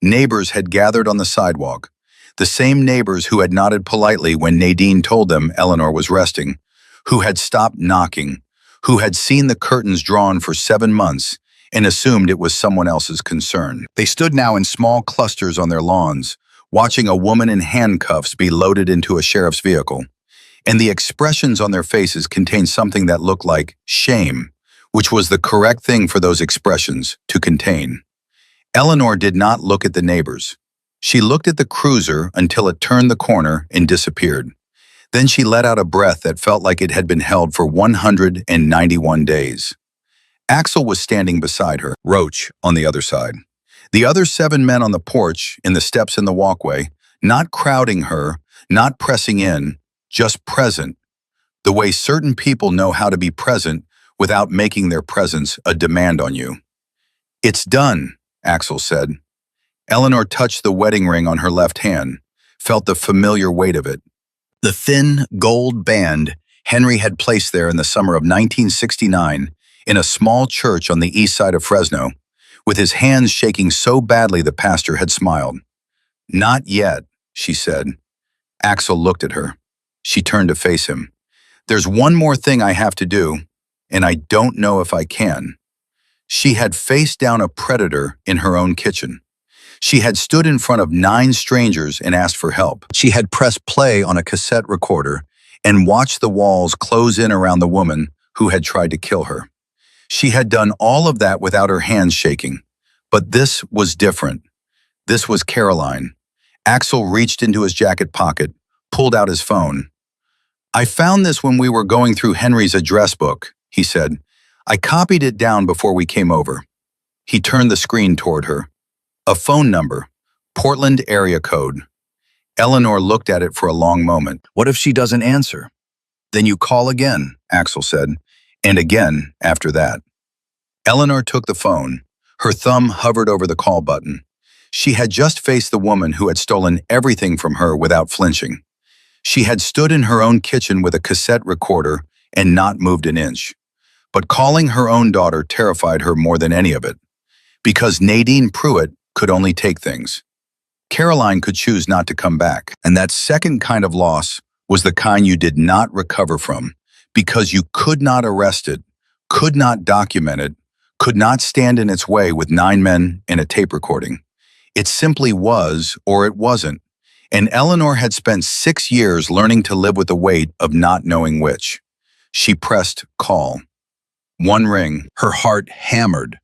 Neighbors had gathered on the sidewalk. The same neighbors who had nodded politely when Nadine told them Eleanor was resting, who had stopped knocking, who had seen the curtains drawn for 7 months and assumed it was someone else's concern. They stood now in small clusters on their lawns, watching a woman in handcuffs be loaded into a sheriff's vehicle. And the expressions on their faces contained something that looked like shame, which was the correct thing for those expressions to contain. Eleanor did not look at the neighbors. She looked at the cruiser until it turned the corner and disappeared. Then she let out a breath that felt like it had been held for 191 days. Axel was standing beside her, Roach on the other side. The other 7 men on the porch, in the steps in the walkway, not crowding her, not pressing in, just present, the way certain people know how to be present without making their presence a demand on you. It's done, Axel said. Eleanor touched the wedding ring on her left hand, felt the familiar weight of it. The thin, gold band Henry had placed there in the summer of 1969 in a small church on the east side of Fresno, with his hands shaking so badly the pastor had smiled. Not yet, she said. Axel looked at her. She turned to face him. There's one more thing I have to do, and I don't know if I can. She had faced down a predator in her own kitchen. She had stood in front of 9 strangers and asked for help. She had pressed play on a cassette recorder and watched the walls close in around the woman who had tried to kill her. She had done all of that without her hands shaking. But this was different. This was Caroline. Axel reached into his jacket pocket, pulled out his phone. I found this when we were going through Henry's address book, he said. I copied it down before we came over. He turned the screen toward her. A phone number, Portland area code. Eleanor looked at it for a long moment. What if she doesn't answer? Then you call again, Axel said, and again after that. Eleanor took the phone. Her thumb hovered over the call button. She had just faced the woman who had stolen everything from her without flinching. She had stood in her own kitchen with a cassette recorder and not moved an inch. But calling her own daughter terrified her more than any of it, because Nadine Pruitt could only take things. Caroline could choose not to come back, and that second kind of loss was the kind you did not recover from, because you could not arrest it, could not document it, could not stand in its way with 9 men and a tape recording. It simply was, or it wasn't, and Eleanor had spent 6 years learning to live with the weight of not knowing which. She pressed call. One ring, her heart hammered.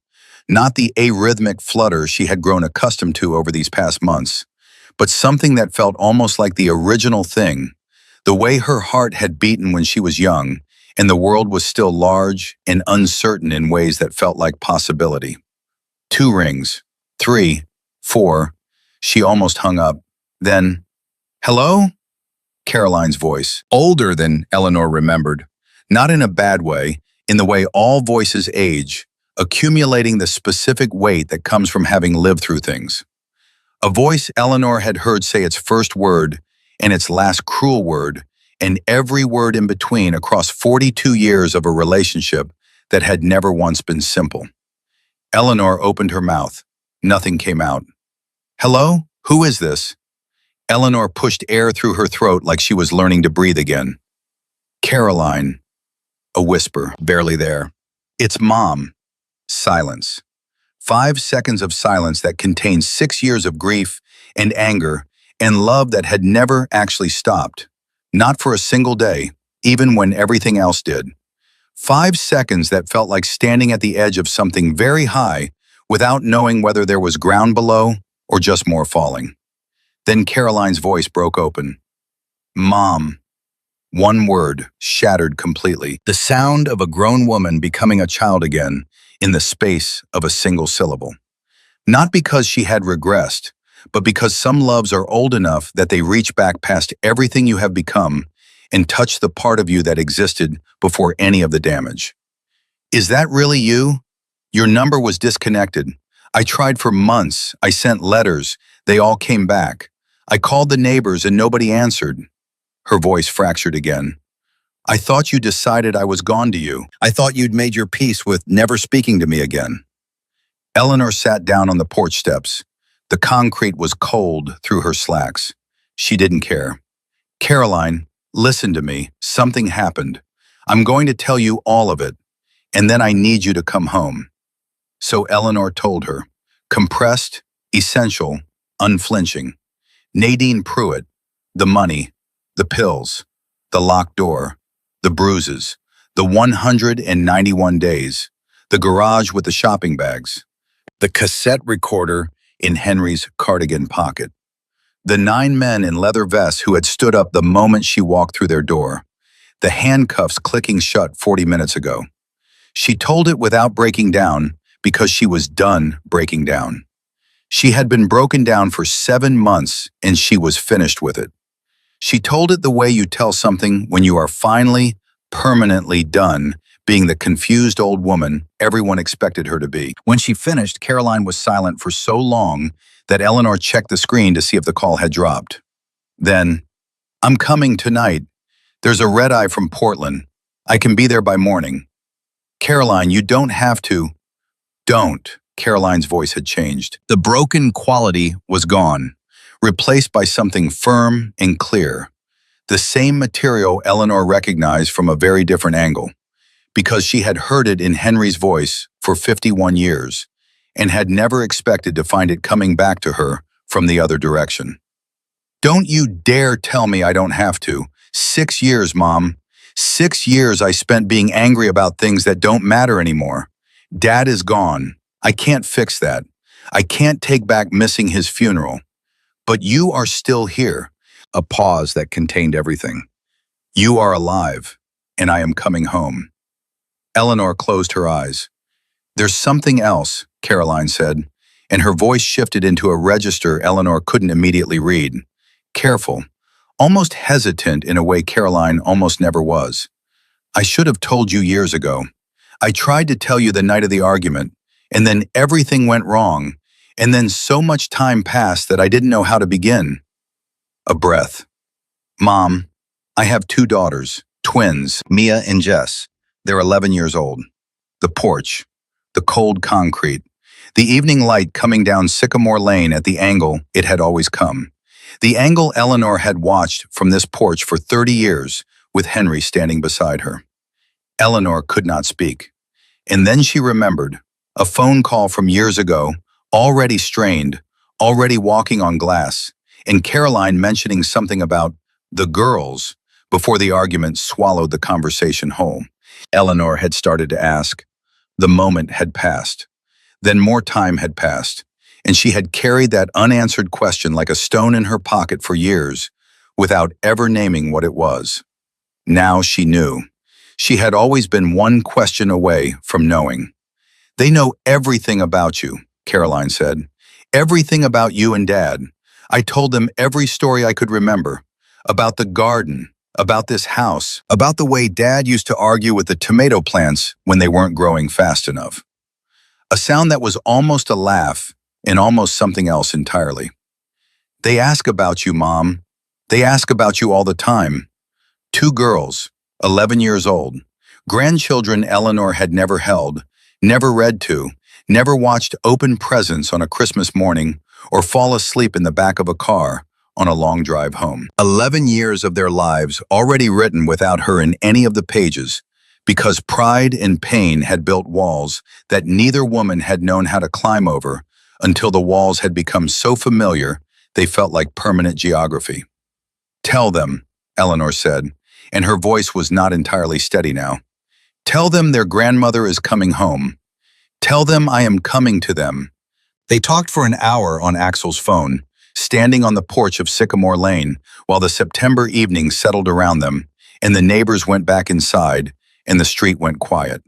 Not the arrhythmic flutter she had grown accustomed to over these past months, but something that felt almost like the original thing, the way her heart had beaten when she was young, and the world was still large and uncertain in ways that felt like possibility. 2 rings, 3, 4. She almost hung up. Then, hello? Caroline's voice, older than Eleanor remembered, not in a bad way, in the way all voices age, accumulating the specific weight that comes from having lived through things. A voice Eleanor had heard say its first word and its last cruel word, and every word in between across 42 years of a relationship that had never once been simple. Eleanor opened her mouth. Nothing came out. Hello? Who is this? Eleanor pushed air through her throat like she was learning to breathe again. Caroline. A whisper, barely there. It's Mom. Silence. 5 seconds of silence that contained 6 years of grief and anger and love that had never actually stopped. Not for a single day, even when everything else did. 5 seconds that felt like standing at the edge of something very high without knowing whether there was ground below or just more falling. Then Caroline's voice broke open. Mom. One word, shattered completely. The sound of a grown woman becoming a child again in the space of a single syllable. Not because she had regressed, but because some loves are old enough that they reach back past everything you have become and touch the part of you that existed before any of the damage. Is that really you? Your number was disconnected. I tried for months. I sent letters. They all came back. I called the neighbors and nobody answered. Her voice fractured again. I thought you decided I was gone to you. I thought you'd made your peace with never speaking to me again. Eleanor sat down on the porch steps. The concrete was cold through her slacks. She didn't care. Caroline, listen to me. Something happened. I'm going to tell you all of it, and then I need you to come home. So Eleanor told her, compressed, essential, unflinching. Nadine Pruitt, the money, the pills, the locked door, the bruises, the 191 days, the garage with the shopping bags, the cassette recorder in Henry's cardigan pocket, the 9 men in leather vests who had stood up the moment she walked through their door, the handcuffs clicking shut 40 minutes ago. She told it without breaking down because she was done breaking down. She had been broken down for 7 months and she was finished with it. She told it the way you tell something when you are finally, permanently done being the confused old woman everyone expected her to be. When she finished, Caroline was silent for so long that Eleanor checked the screen to see if the call had dropped. Then, I'm coming tonight. There's a red-eye from Portland. I can be there by morning. Caroline, you don't have to. Don't. Caroline's voice had changed. The broken quality was gone, replaced by something firm and clear. The same material Eleanor recognized from a very different angle, because she had heard it in Henry's voice for 51 years and had never expected to find it coming back to her from the other direction. Don't you dare tell me I don't have to. 6 years, Mom. 6 years I spent being angry about things that don't matter anymore. Dad is gone. I can't fix that. I can't take back missing his funeral. But you are still here. A pause that contained everything. You are alive, and I am coming home. Eleanor closed her eyes. There's something else, Caroline said, and her voice shifted into a register Eleanor couldn't immediately read. Careful, almost hesitant in a way Caroline almost never was. I should have told you years ago. I tried to tell you the night of the argument, and then everything went wrong, And then so much time passed that I didn't know how to begin. A breath. Mom, I have two daughters, twins, Mia and Jess. They're 11 years old. The porch, the cold concrete, the evening light coming down Sycamore Lane at the angle it had always come. The angle Eleanor had watched from this porch for 30 years, with Henry standing beside her. Eleanor could not speak. And then she remembered a phone call from years ago, already strained, already walking on glass, and Caroline mentioning something about the girls before the argument swallowed the conversation whole. Eleanor had started to ask. The moment had passed. Then more time had passed, and she had carried that unanswered question like a stone in her pocket for years, without ever naming what it was. Now she knew. She had always been one question away from knowing. They know everything about you, Caroline said. Everything about you and Dad. I told them every story I could remember. About the garden, about this house, about the way Dad used to argue with the tomato plants when they weren't growing fast enough. A sound that was almost a laugh and almost something else entirely. They ask about you, Mom. They ask about you all the time. Two girls, 11 years old, grandchildren Eleanor had never held, never read to, never watched open presents on a Christmas morning or fall asleep in the back of a car on a long drive home. 11 years of their lives already written without her in any of the pages, because pride and pain had built walls that neither woman had known how to climb over until the walls had become so familiar they felt like permanent geography. Tell them, Eleanor said, and her voice was not entirely steady now. Tell them their grandmother is coming home. Tell them I am coming to them. They talked for an hour on Axel's phone, standing on the porch of Sycamore Lane while the September evening settled around them, and the neighbors went back inside, and the street went quiet.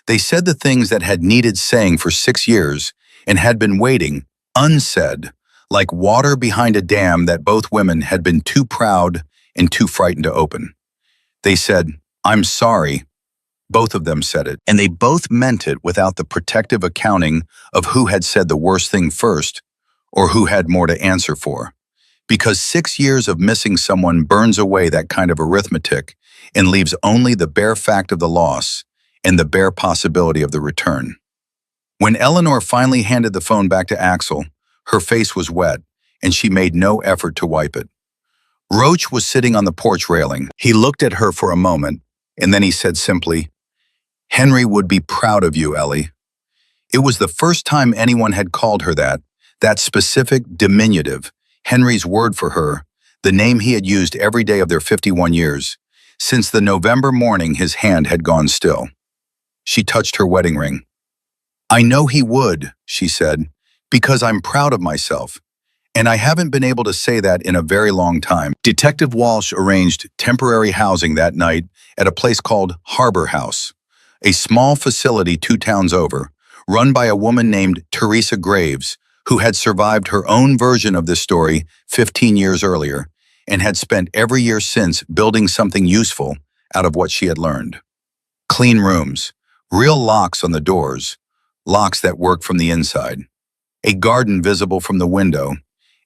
They said the things that had needed saying for 6 years and had been waiting, unsaid, like water behind a dam that both women had been too proud and too frightened to open. They said, I'm sorry. Both of them said it, and they both meant it without the protective accounting of who had said the worst thing first or who had more to answer for. Because 6 years of missing someone burns away that kind of arithmetic and leaves only the bare fact of the loss and the bare possibility of the return. When Eleanor finally handed the phone back to Axel, her face was wet, and she made no effort to wipe it. Roach was sitting on the porch railing. He looked at her for a moment, and then he said simply, Henry would be proud of you, Ellie. It was the first time anyone had called her that specific diminutive, Henry's word for her, the name he had used every day of their 51 years, since the November morning his hand had gone still. She touched her wedding ring. I know he would, she said, because I'm proud of myself, and I haven't been able to say that in a very long time. Detective Walsh arranged temporary housing that night at a place called Harbor House, a small facility 2 towns over, run by a woman named Teresa Graves, who had survived her own version of this story 15 years earlier and had spent every year since building something useful out of what she had learned. Clean rooms, real locks on the doors, locks that worked from the inside. A garden visible from the window.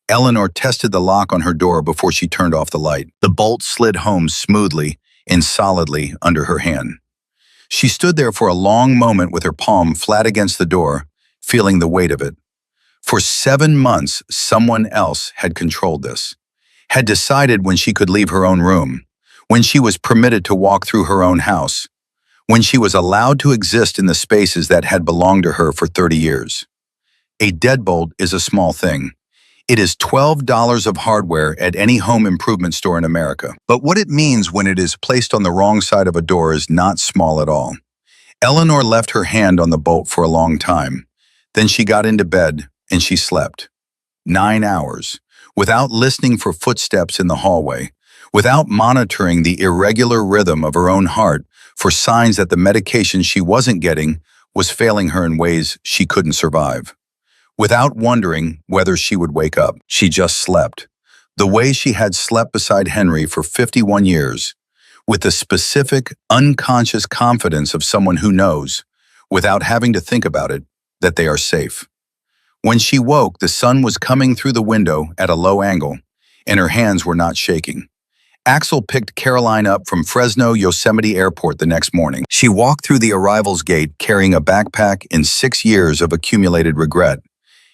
Eleanor tested the lock on her door before she turned off the light. The bolt slid home smoothly and solidly under her hand. She stood there for a long moment with her palm flat against the door, feeling the weight of it. For 7 months, someone else had controlled this, had decided when she could leave her own room, when she was permitted to walk through her own house, when she was allowed to exist in the spaces that had belonged to her for 30 years. A deadbolt is a small thing. It is $12 of hardware at any home improvement store in America. But what it means when it is placed on the wrong side of a door is not small at all. Eleanor left her hand on the bolt for a long time. Then she got into bed and she slept. 9 hours, without listening for footsteps in the hallway, without monitoring the irregular rhythm of her own heart for signs that the medication she wasn't getting was failing her in ways she couldn't survive. Without wondering whether she would wake up, she just slept, the way she had slept beside Henry for 51 years, with the specific, unconscious confidence of someone who knows, without having to think about it, that they are safe. When she woke, the sun was coming through the window at a low angle, and her hands were not shaking. Axel picked Caroline up from Fresno Yosemite Airport the next morning. She walked through the arrivals gate carrying a backpack in 6 years of accumulated regret.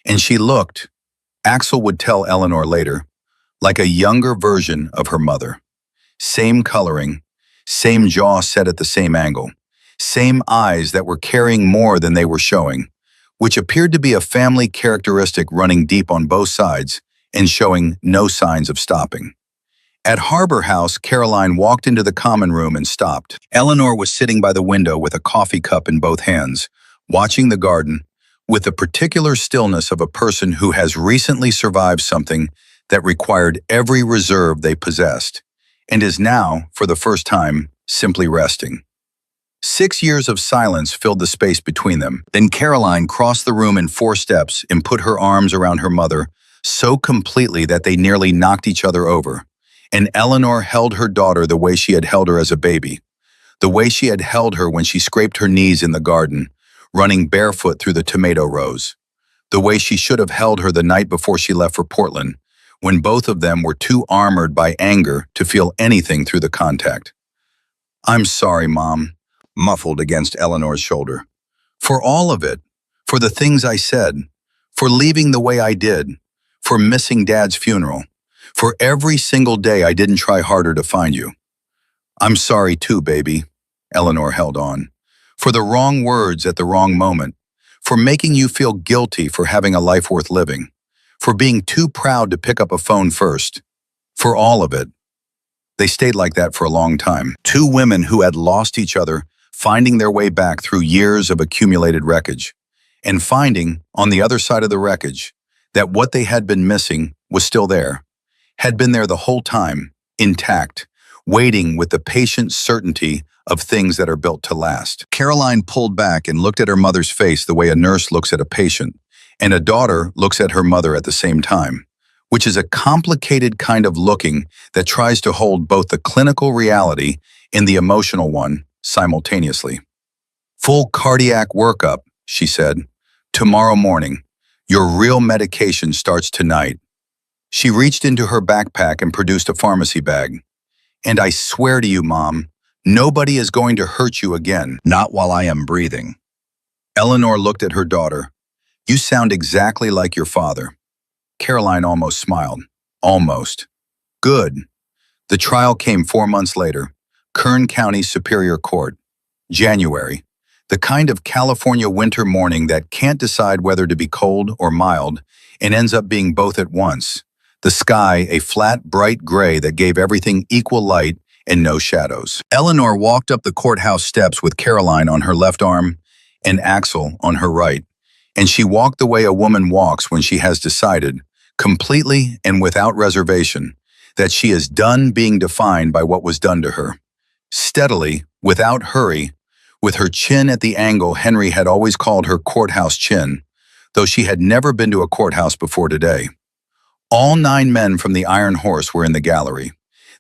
And she looked, Axel would tell Eleanor later, like a younger version of her mother. Same coloring, same jaw set at the same angle, same eyes that were carrying more than they were showing, which appeared to be a family characteristic running deep on both sides and showing no signs of stopping. At Harbor House, Caroline walked into the common room and stopped. Eleanor was sitting by the window with a coffee cup in both hands, watching the garden, with the particular stillness of a person who has recently survived something that required every reserve they possessed, and is now, for the first time, simply resting. 6 years of silence filled the space between them. Then Caroline crossed the room in 4 steps and put her arms around her mother so completely that they nearly knocked each other over. And Eleanor held her daughter the way she had held her as a baby, the way she had held her when she scraped her knees in the garden, running barefoot through the tomato rows, the way she should have held her the night before she left for Portland, when both of them were too armored by anger to feel anything through the contact. "I'm sorry, Mom," muffled against Eleanor's shoulder. "For all of it, for the things I said, for leaving the way I did, for missing Dad's funeral, for every single day I didn't try harder to find you. I'm sorry too, baby," Eleanor held on, "for the wrong words at the wrong moment, for making you feel guilty for having a life worth living, for being too proud to pick up a phone first, for all of it." They stayed like that for a long time. 2 women who had lost each other, finding their way back through years of accumulated wreckage, and finding, on the other side of the wreckage, that what they had been missing was still there, had been there the whole time, intact, waiting with the patient certainty of things that are built to last. Caroline pulled back and looked at her mother's face the way a nurse looks at a patient, and a daughter looks at her mother at the same time, which is a complicated kind of looking that tries to hold both the clinical reality and the emotional one simultaneously. "Full cardiac workup," she said. "Tomorrow morning. Your real medication starts tonight." She reached into her backpack and produced a pharmacy bag. "And I swear to you, Mom, nobody is going to hurt you again, not while I am breathing." Eleanor looked at her daughter. "You sound exactly like your father." Caroline almost smiled. Almost. "Good." The trial came 4 months later. Kern County Superior Court. January. The kind of California winter morning that can't decide whether to be cold or mild and ends up being both at once. The sky a flat, bright gray that gave everything equal light and no shadows. Eleanor walked up the courthouse steps with Caroline on her left arm and Axel on her right, and she walked the way a woman walks when she has decided, completely and without reservation, that she is done being defined by what was done to her. Steadily, without hurry, with her chin at the angle Henry had always called her courthouse chin, though she had never been to a courthouse before today. All 9 men from the Iron Horse were in the gallery.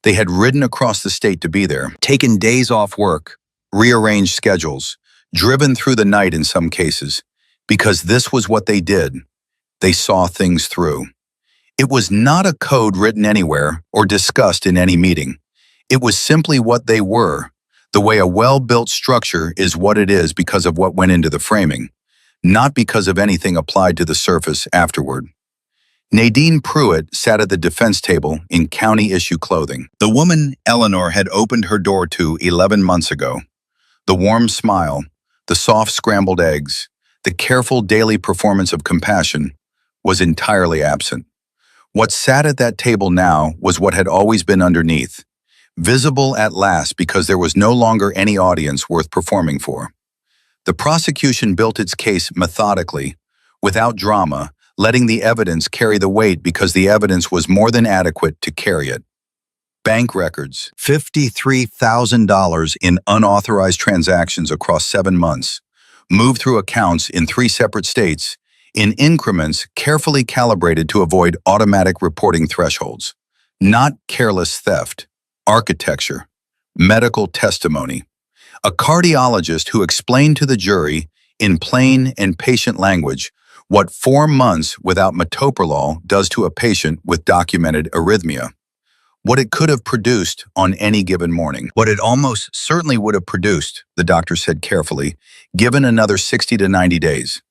They had ridden across the state to be there, taken days off work, rearranged schedules, driven through the night in some cases, because this was what they did. They saw things through. It was not a code written anywhere or discussed in any meeting. It was simply what they were, the way a well-built structure is what it is because of what went into the framing, not because of anything applied to the surface afterward. Nadine Pruitt sat at the defense table in county-issue clothing. The woman Eleanor had opened her door to 11 months ago. The warm smile, the soft scrambled eggs, the careful daily performance of compassion was entirely absent. What sat at that table now was what had always been underneath, visible at last because there was no longer any audience worth performing for. The prosecution built its case methodically, without drama, letting the evidence carry the weight because the evidence was more than adequate to carry it. Bank records, $53,000 in unauthorized transactions across 7 months, moved through accounts in 3 separate states, in increments carefully calibrated to avoid automatic reporting thresholds. Not careless theft, architecture, medical testimony. A cardiologist who explained to the jury, in plain and patient language, What 4 months without metoprolol does to a patient with documented arrhythmia. What it could have produced on any given morning. What it almost certainly would have produced, the doctor said carefully, given another 60 to 90 days.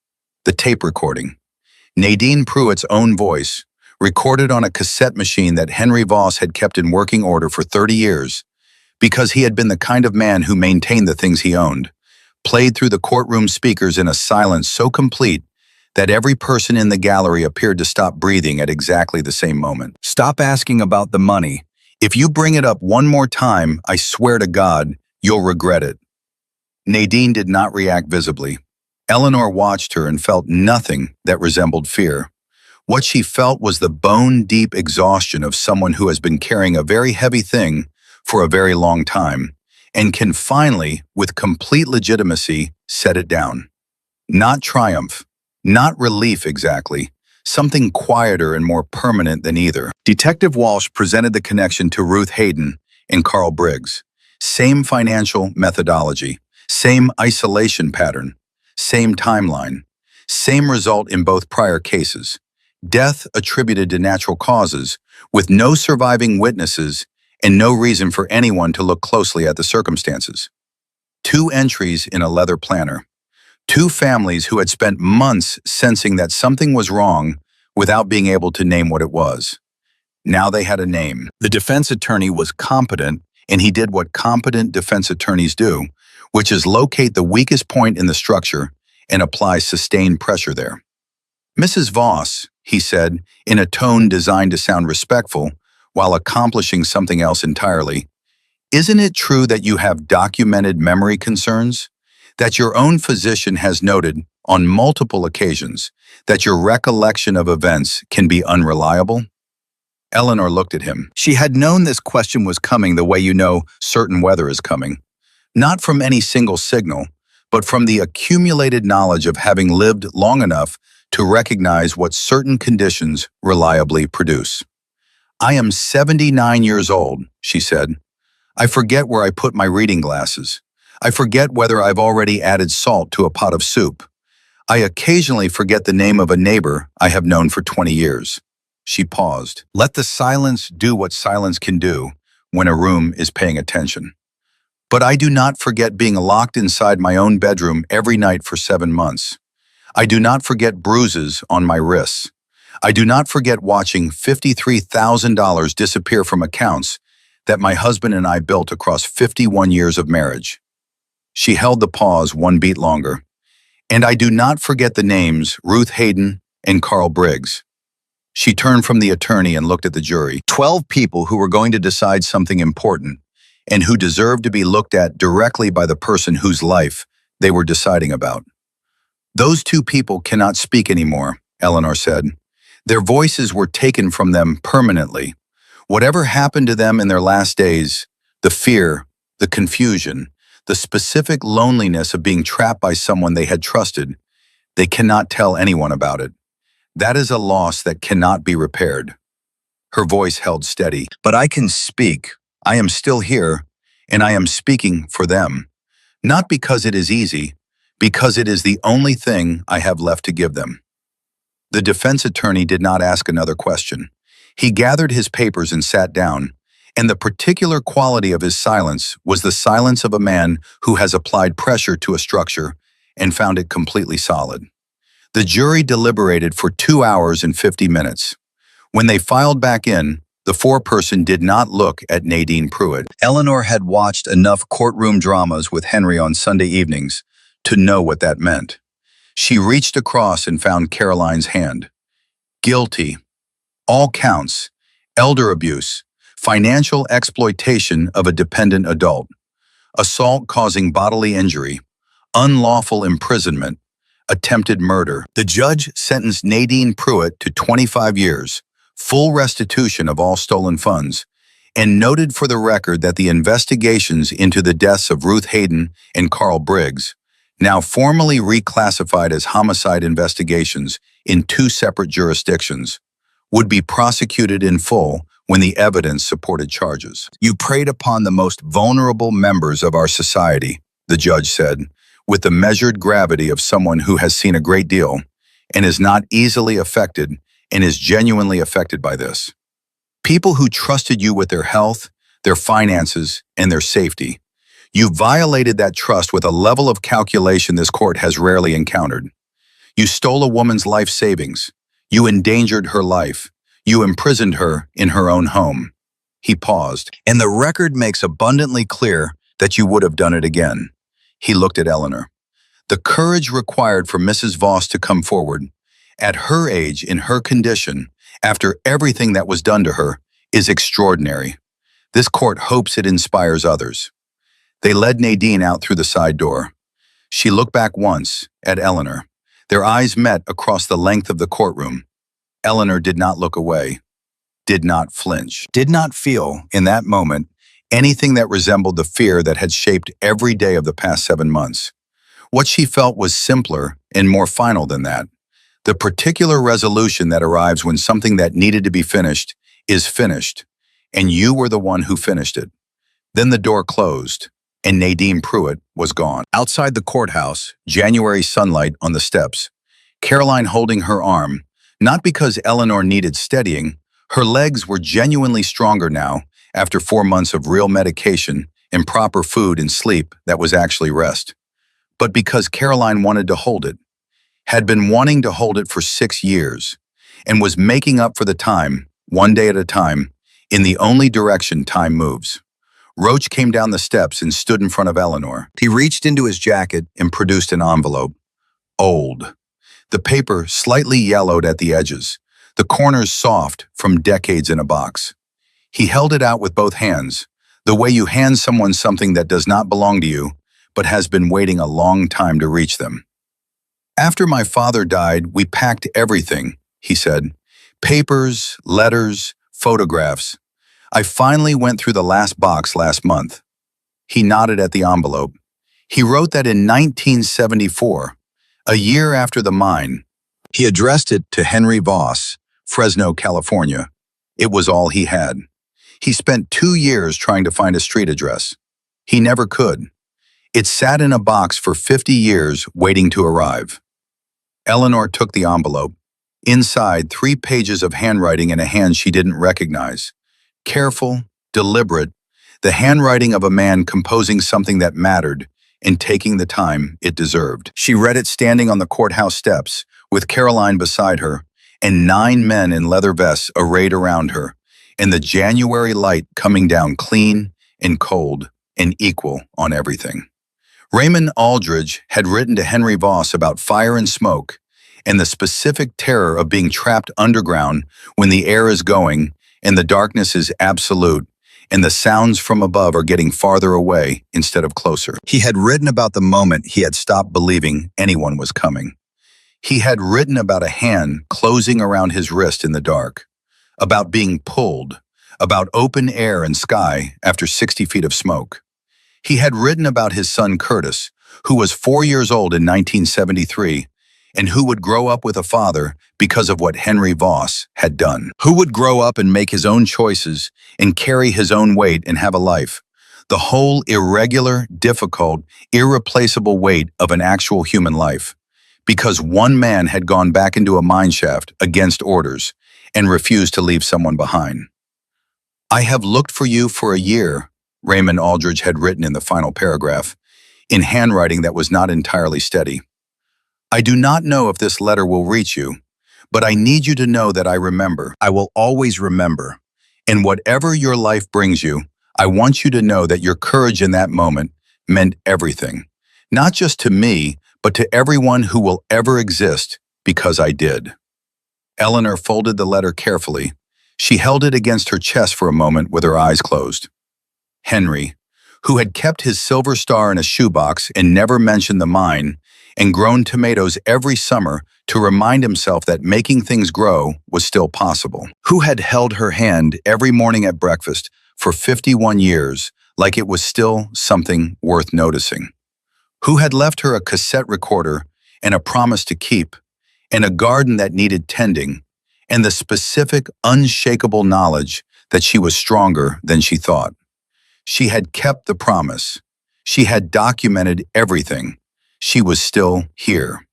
The tape recording. Nadine Pruitt's own voice, recorded on a cassette machine that Henry Voss had kept in working order for 30 years, because he had been the kind of man who maintained the things he owned, played through the courtroom speakers in a silence so complete that every person in the gallery appeared to stop breathing at exactly the same moment. Stop asking about the money. If you bring it up one more time, I swear to God, you'll regret it. Nadine did not react visibly. Eleanor watched her and felt nothing that resembled fear. What she felt was the bone-deep exhaustion of someone who has been carrying a very heavy thing for a very long time and can finally, with complete legitimacy, set it down. Not triumph, not relief exactly, something quieter and more permanent than either. Detective Walsh presented the connection to Ruth Hayden and Carl Briggs. Same financial methodology, same isolation pattern, same timeline, same result in both prior cases. Death attributed to natural causes, with no surviving witnesses and no reason for anyone to look closely at the circumstances. 2 entries in a leather planner. 2 families who had spent months sensing that something was wrong without being able to name what it was. Now they had a name. The defense attorney was competent, and he did what competent defense attorneys do, which is locate the weakest point in the structure and apply sustained pressure there. Mrs. Voss, he said, in a tone designed to sound respectful, while accomplishing something else entirely, isn't it true that you have documented memory concerns? That your own physician has noted, on multiple occasions, that your recollection of events can be unreliable? Eleanor looked at him. She had known this question was coming the way you know certain weather is coming. Not from any single signal, but from the accumulated knowledge of having lived long enough to recognize what certain conditions reliably produce. I am 79 years old, she said. I forget where I put my reading glasses. I forget whether I've already added salt to a pot of soup. I occasionally forget the name of a neighbor I have known for 20 years. She paused. Let the silence do what silence can do when a room is paying attention. But I do not forget being locked inside my own bedroom every night for 7 months. I do not forget bruises on my wrists. I do not forget watching $53,000 disappear from accounts that my husband and I built across 51 years of marriage. She held the pause 1 beat longer. And I do not forget the names Ruth Hayden and Carl Briggs. She turned from the attorney and looked at the jury. 12 people who were going to decide something important and who deserved to be looked at directly by the person whose life they were deciding about. Those 2 people cannot speak anymore, Eleanor said. Their voices were taken from them permanently. Whatever happened to them in their last days, the fear, the confusion, the specific loneliness of being trapped by someone they had trusted, they cannot tell anyone about it. That is a loss that cannot be repaired. Her voice held steady. But I can speak. I am still here, and I am speaking for them. Not because it is easy, because it is the only thing I have left to give them. The defense attorney did not ask another question. He gathered his papers and sat down, and the particular quality of his silence was the silence of a man who has applied pressure to a structure and found it completely solid. The jury deliberated for 2 hours and 50 minutes. When they filed back in, the foreperson did not look at Nadine Pruitt. Eleanor had watched enough courtroom dramas with Henry on Sunday evenings to know what that meant. She reached across and found Caroline's hand. Guilty. All counts. Elder abuse. Financial exploitation of a dependent adult. Assault causing bodily injury. Unlawful imprisonment. Attempted murder. The judge sentenced Nadine Pruitt to 25 years, full restitution of all stolen funds, and noted for the record that the investigations into the deaths of Ruth Hayden and Carl Briggs, now formally reclassified as homicide investigations in 2 separate jurisdictions, would be prosecuted in full when the evidence supported charges. You preyed upon the most vulnerable members of our society, the judge said, with the measured gravity of someone who has seen a great deal, and is not easily affected and is genuinely affected by this. People who trusted you with their health, their finances, and their safety. You violated that trust with a level of calculation this court has rarely encountered. You stole a woman's life savings. You endangered her life. You imprisoned her in her own home. He paused, and the record makes abundantly clear that you would have done it again. He looked at Eleanor. The courage required for Mrs. Voss to come forward, at her age, in her condition, after everything that was done to her, is extraordinary. This court hopes it inspires others. They led Nadine out through the side door. She looked back once at Eleanor. Their eyes met across the length of the courtroom. Eleanor did not look away, did not flinch, did not feel, in that moment, anything that resembled the fear that had shaped every day of the past 7 months. What she felt was simpler and more final than that. The particular resolution that arrives when something that needed to be finished is finished, and you were the one who finished it. Then the door closed, and Nadine Pruitt was gone. Outside the courthouse, January sunlight on the steps, Caroline holding her arm, not because Eleanor needed steadying, her legs were genuinely stronger now after 4 months of real medication and proper food and sleep that was actually rest. But because Caroline wanted to hold it, had been wanting to hold it for 6 years, and was making up for the time, one day at a time, in the only direction time moves. Roach came down the steps and stood in front of Eleanor. He reached into his jacket and produced an envelope. Old. The paper slightly yellowed at the edges, the corners soft from decades in a box. He held it out with both hands, the way you hand someone something that does not belong to you, but has been waiting a long time to reach them. After my father died, we packed everything, he said. Papers, letters, photographs. I finally went through the last box last month. He nodded at the envelope. He wrote that in 1974, a year after the mine. He addressed it to Henry Voss, Fresno, California. It was all he had. He spent 2 years trying to find a street address. He never could. It sat in a box for 50 years waiting to arrive. Eleanor took the envelope. Inside, 3 pages of handwriting in a hand she didn't recognize. Careful, deliberate, the handwriting of a man composing something that mattered and taking the time it deserved. She read it standing on the courthouse steps, with Caroline beside her, and 9 men in leather vests arrayed around her, and the January light coming down clean and cold and equal on everything. Raymond Aldridge had written to Henry Voss about fire and smoke and the specific terror of being trapped underground when the air is going and the darkness is absolute and the sounds from above are getting farther away instead of closer. He had written about the moment he had stopped believing anyone was coming. He had written about a hand closing around his wrist in the dark, about being pulled, about open air and sky after 60 feet of smoke. He had written about his son Curtis, who was 4 years old in 1973, and who would grow up with a father because of what Henry Voss had done. Who would grow up and make his own choices and carry his own weight and have a life. The whole irregular, difficult, irreplaceable weight of an actual human life. Because one man had gone back into a mine shaft against orders and refused to leave someone behind. I have looked for you for a year, Raymond Aldridge had written in the final paragraph, in handwriting that was not entirely steady. I do not know if this letter will reach you, but I need you to know that I remember. I will always remember. And whatever your life brings you, I want you to know that your courage in that moment meant everything. Not just to me, but to everyone who will ever exist, because I did. Eleanor folded the letter carefully. She held it against her chest for a moment with her eyes closed. Henry, who had kept his silver star in a shoebox and never mentioned the mine, and grown tomatoes every summer to remind himself that making things grow was still possible. Who had held her hand every morning at breakfast for 51 years like it was still something worth noticing. Who had left her a cassette recorder and a promise to keep, and a garden that needed tending, and the specific, unshakable knowledge that she was stronger than she thought. She had kept the promise. She had documented everything. She was still here.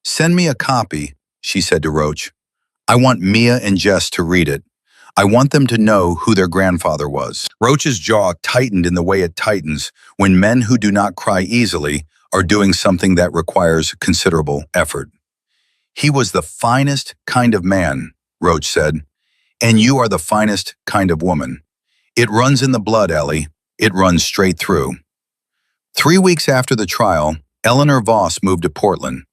"Send me a copy," she said to Roach. "I want Mia and Jess to read it. I want them to know who their grandfather was." Roach's jaw tightened in the way it tightens when men who do not cry easily are doing something that requires considerable effort. "He was the finest kind of man," Roach said, "and you are the finest kind of woman. It runs in the blood, Ellie. It runs straight through." 3 weeks after the trial, Eleanor Voss moved to Portland.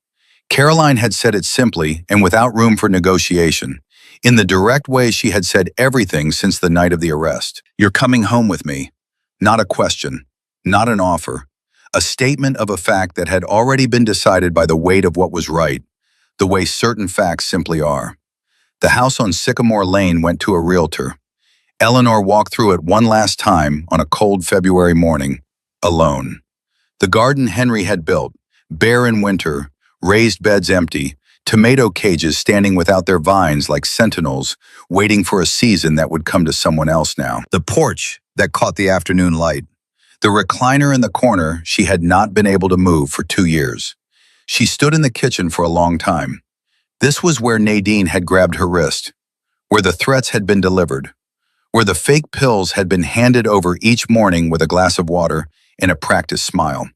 Caroline had said it simply and without room for negotiation, in the direct way she had said everything since the night of the arrest. "You're coming home with me." Not a question, not an offer, a statement of a fact that had already been decided by the weight of what was right, the way certain facts simply are. The house on Sycamore Lane went to a realtor. Eleanor walked through it one last time on a cold February morning, alone. The garden Henry had built, bare in winter, raised beds empty, tomato cages standing without their vines like sentinels, waiting for a season that would come to someone else now. The porch that caught the afternoon light. The recliner in the corner she had not been able to move for 2 years. She stood in the kitchen for a long time. This was where Nadine had grabbed her wrist, where the threats had been delivered, where the fake pills had been handed over each morning with a glass of water and a practiced smile,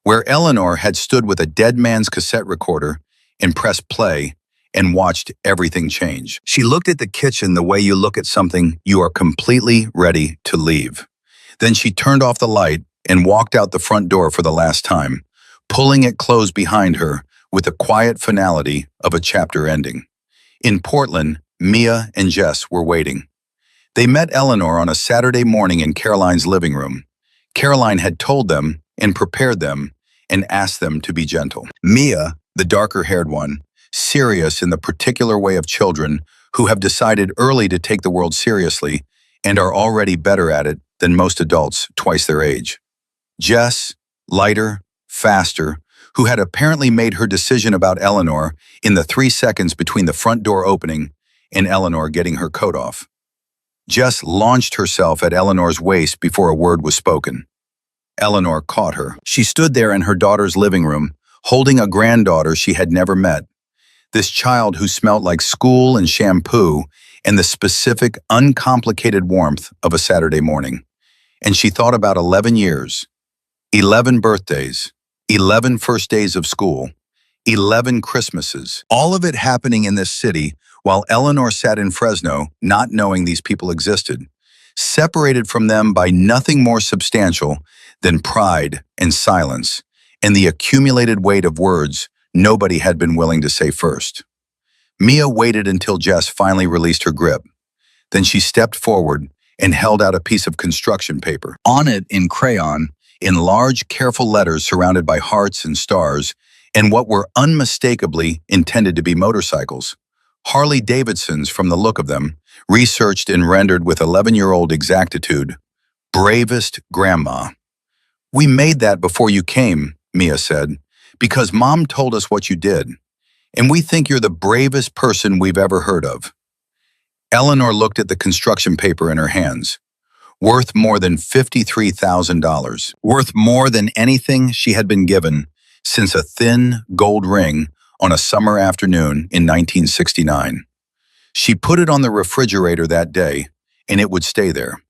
where Eleanor had stood with a dead man's cassette recorder and pressed play and watched everything change. She looked at the kitchen the way you look at something you are completely ready to leave. Then she turned off the light and walked out the front door for the last time, pulling it closed behind her with the quiet finality of a chapter ending. In Portland, Mia and Jess were waiting. They met Eleanor on a Saturday morning in Caroline's living room. Caroline had told them and prepared them and asked them to be gentle. Mia, the darker-haired one, serious in the particular way of children who have decided early to take the world seriously and are already better at it than most adults twice their age. Jess, lighter, faster, who had apparently made her decision about Eleanor in the 3 seconds between the front door opening and Eleanor getting her coat off. Jess launched herself at Eleanor's waist before a word was spoken. Eleanor caught her. She stood there in her daughter's living room, holding a granddaughter she had never met. This child who smelled like school and shampoo and the specific, uncomplicated warmth of a Saturday morning. And she thought about 11 years, 11 birthdays, 11 first days of school, 11 Christmases, all of it happening in this city while Eleanor sat in Fresno not knowing these people existed, separated from them by nothing more substantial than pride and silence and the accumulated weight of words nobody had been willing to say first. Mia waited until Jess finally released her grip. Then she stepped forward and held out a piece of construction paper. On it, in crayon, in large, careful letters surrounded by hearts and stars, and what were unmistakably intended to be motorcycles. Harley Davidsons from the look of them, researched and rendered with 11-year-old exactitude. Bravest grandma. "We made that before you came," Mia said, "because Mom told us what you did, and we think you're the bravest person we've ever heard of." Eleanor looked at the construction paper in her hands. Worth more than $53,000. Worth more than anything she had been given since a thin gold ring on a summer afternoon in 1969. She put it on the refrigerator that day, and it would stay there.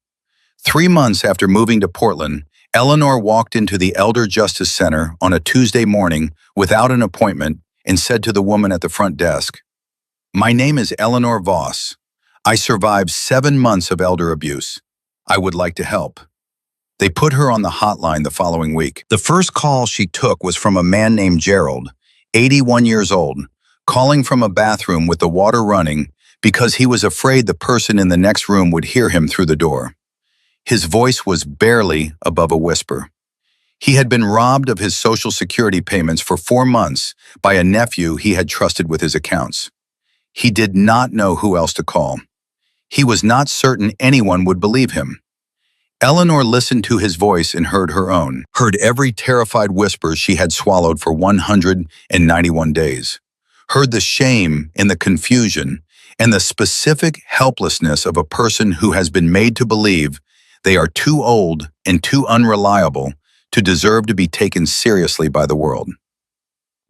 3 months after moving to Portland, Eleanor walked into the Elder Justice Center on a Tuesday morning without an appointment and said to the woman at the front desk, "My name is Eleanor Voss. I survived 7 months of elder abuse. I would like to help." They put her on the hotline the following week. The first call she took was from a man named Gerald, 81 years old, calling from a bathroom with the water running because he was afraid the person in the next room would hear him through the door. His voice was barely above a whisper. He had been robbed of his Social Security payments for 4 months by a nephew he had trusted with his accounts. He did not know who else to call. He was not certain anyone would believe him. Eleanor listened to his voice and heard her own, heard every terrified whisper she had swallowed for 191 days, heard the shame and the confusion and the specific helplessness of a person who has been made to believe they are too old and too unreliable to deserve to be taken seriously by the world.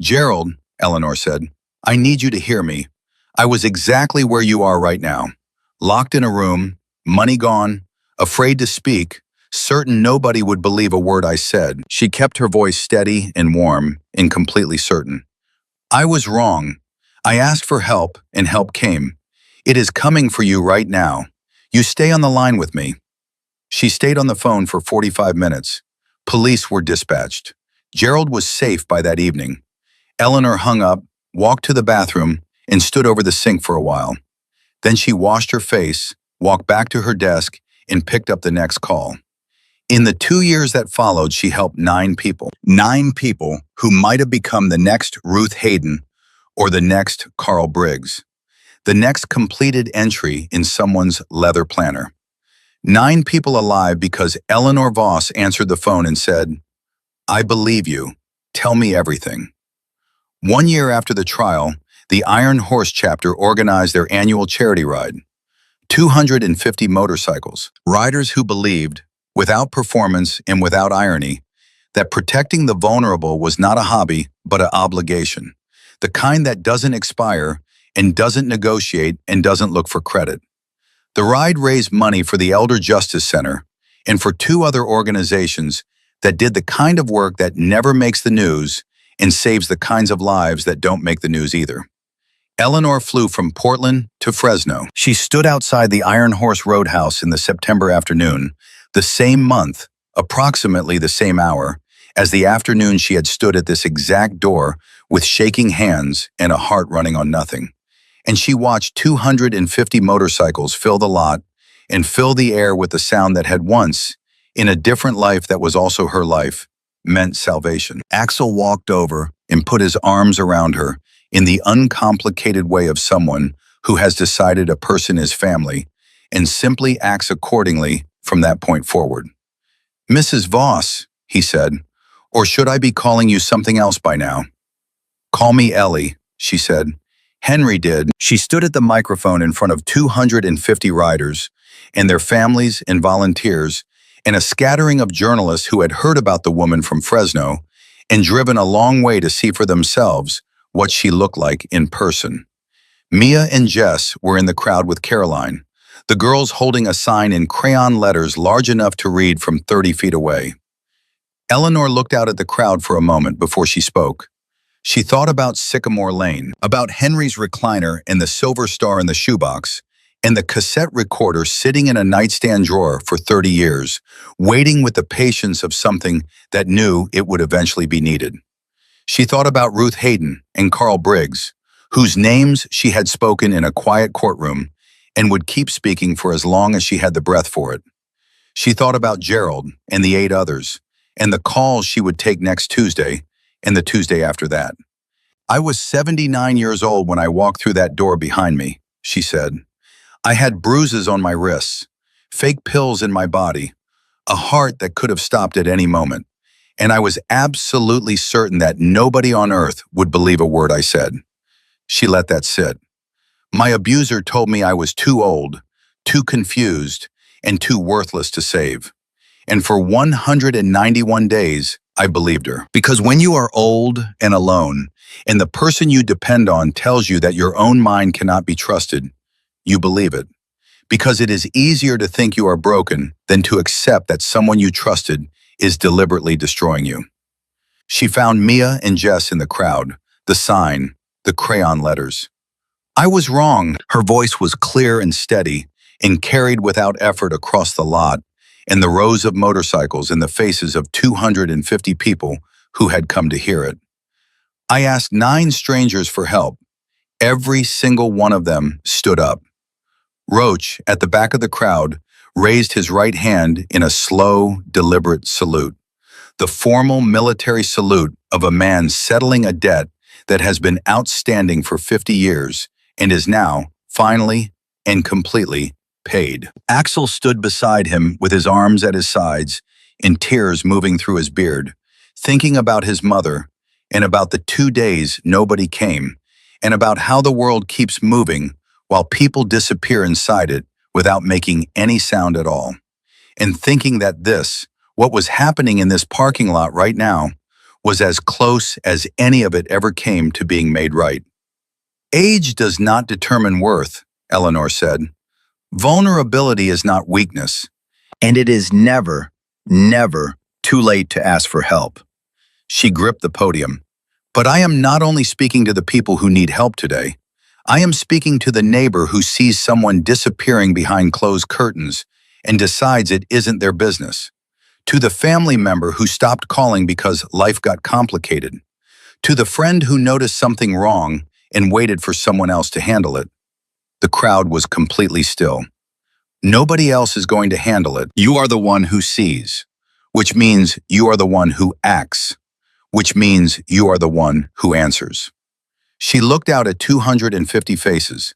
Gerald, Eleanor said. "I need you to hear me. I was exactly where you are right now. Locked in a room, money gone, afraid to speak, certain nobody would believe a word I said." She kept her voice steady and warm and completely certain. "I was wrong. I asked for help, and help came. It is coming for you right now. You stay on the line with me." She stayed on the phone for 45 minutes. Police were dispatched. Gerald was safe by that evening. Eleanor hung up, walked to the bathroom, and stood over the sink for a while. Then she washed her face, walked back to her desk, and picked up the next call. In the 2 years that followed, she helped 9 people. 9 people who might have become the next Ruth Hayden or the next Carl Briggs, the next completed entry in someone's leather planner. 9 people alive because Eleanor Voss answered the phone and said, "I believe you. Tell me everything." 1 year after the trial, the Iron Horse chapter organized their annual charity ride. 250 motorcycles, riders who believed, without performance and without irony, that protecting the vulnerable was not a hobby but an obligation, the kind that doesn't expire and doesn't negotiate and doesn't look for credit. The ride raised money for the Elder Justice Center and for 2 other organizations that did the kind of work that never makes the news and saves the kinds of lives that don't make the news either. Eleanor flew from Portland to Fresno. She stood outside the Iron Horse Roadhouse in the September afternoon, the same month, approximately the same hour, as the afternoon she had stood at this exact door with shaking hands and a heart running on nothing. And she watched 250 motorcycles fill the lot and fill the air with the sound that had once, in a different life that was also her life, meant salvation. Axel walked over and put his arms around her in the uncomplicated way of someone who has decided a person is family and simply acts accordingly from that point forward. "Mrs. Voss," he said, "or should I be calling you something else by now?" "Call me Ellie," she said. Henry did. She stood at the microphone in front of 250 riders and their families and volunteers and a scattering of journalists who had heard about the woman from Fresno and driven a long way to see for themselves what she looked like in person. Mia and Jess were in the crowd with Caroline, the girls holding a sign in crayon letters large enough to read from 30 feet away. Eleanor looked out at the crowd for a moment before she spoke. She thought about Sycamore Lane, about Henry's recliner and the silver star in the shoebox, and the cassette recorder sitting in a nightstand drawer for 30 years, waiting with the patience of something that knew it would eventually be needed. She thought about Ruth Hayden and Carl Briggs, whose names she had spoken in a quiet courtroom and would keep speaking for as long as she had the breath for it. She thought about Gerald and the 8 others, and the calls she would take next Tuesday and the Tuesday after that. "I was 79 years old when I walked through that door behind me," she said. "I had bruises on my wrists, fake pills in my body, a heart that could have stopped at any moment, and I was absolutely certain that nobody on earth would believe a word I said." She let that sit. "My abuser told me I was too old, too confused, and too worthless to save. And for 191 days, I believed her. Because when you are old and alone, and the person you depend on tells you that your own mind cannot be trusted, you believe it. Because it is easier to think you are broken than to accept that someone you trusted is deliberately destroying you." She found Mia and Jess in the crowd, the sign, the crayon letters. "I was wrong." Her voice was clear and steady and carried without effort across the lot and the rows of motorcycles in the faces of 250 people who had come to hear it. "I asked 9 strangers for help. Every single one of them stood up." Roach, at the back of the crowd, raised his right hand in a slow, deliberate salute, the formal military salute of a man settling a debt that has been outstanding for 50 years and is now, finally and completely, paid. Axel stood beside him with his arms at his sides and tears moving through his beard, thinking about his mother and about the 2 days nobody came and about how the world keeps moving while people disappear inside it without making any sound at all, and thinking that this, what was happening in this parking lot right now, was as close as any of it ever came to being made right. Age does not determine worth, Eleanor said. Vulnerability is not weakness, and it is never, never too late to ask for help. She gripped the podium. But I am not only speaking to the people who need help today. I am speaking to the neighbor who sees someone disappearing behind closed curtains and decides it isn't their business. To the family member who stopped calling because life got complicated. To the friend who noticed something wrong and waited for someone else to handle it. The crowd was completely still. Nobody else is going to handle it. You are the one who sees, which means you are the one who acts, which means you are the one who answers. She looked out at 250 faces.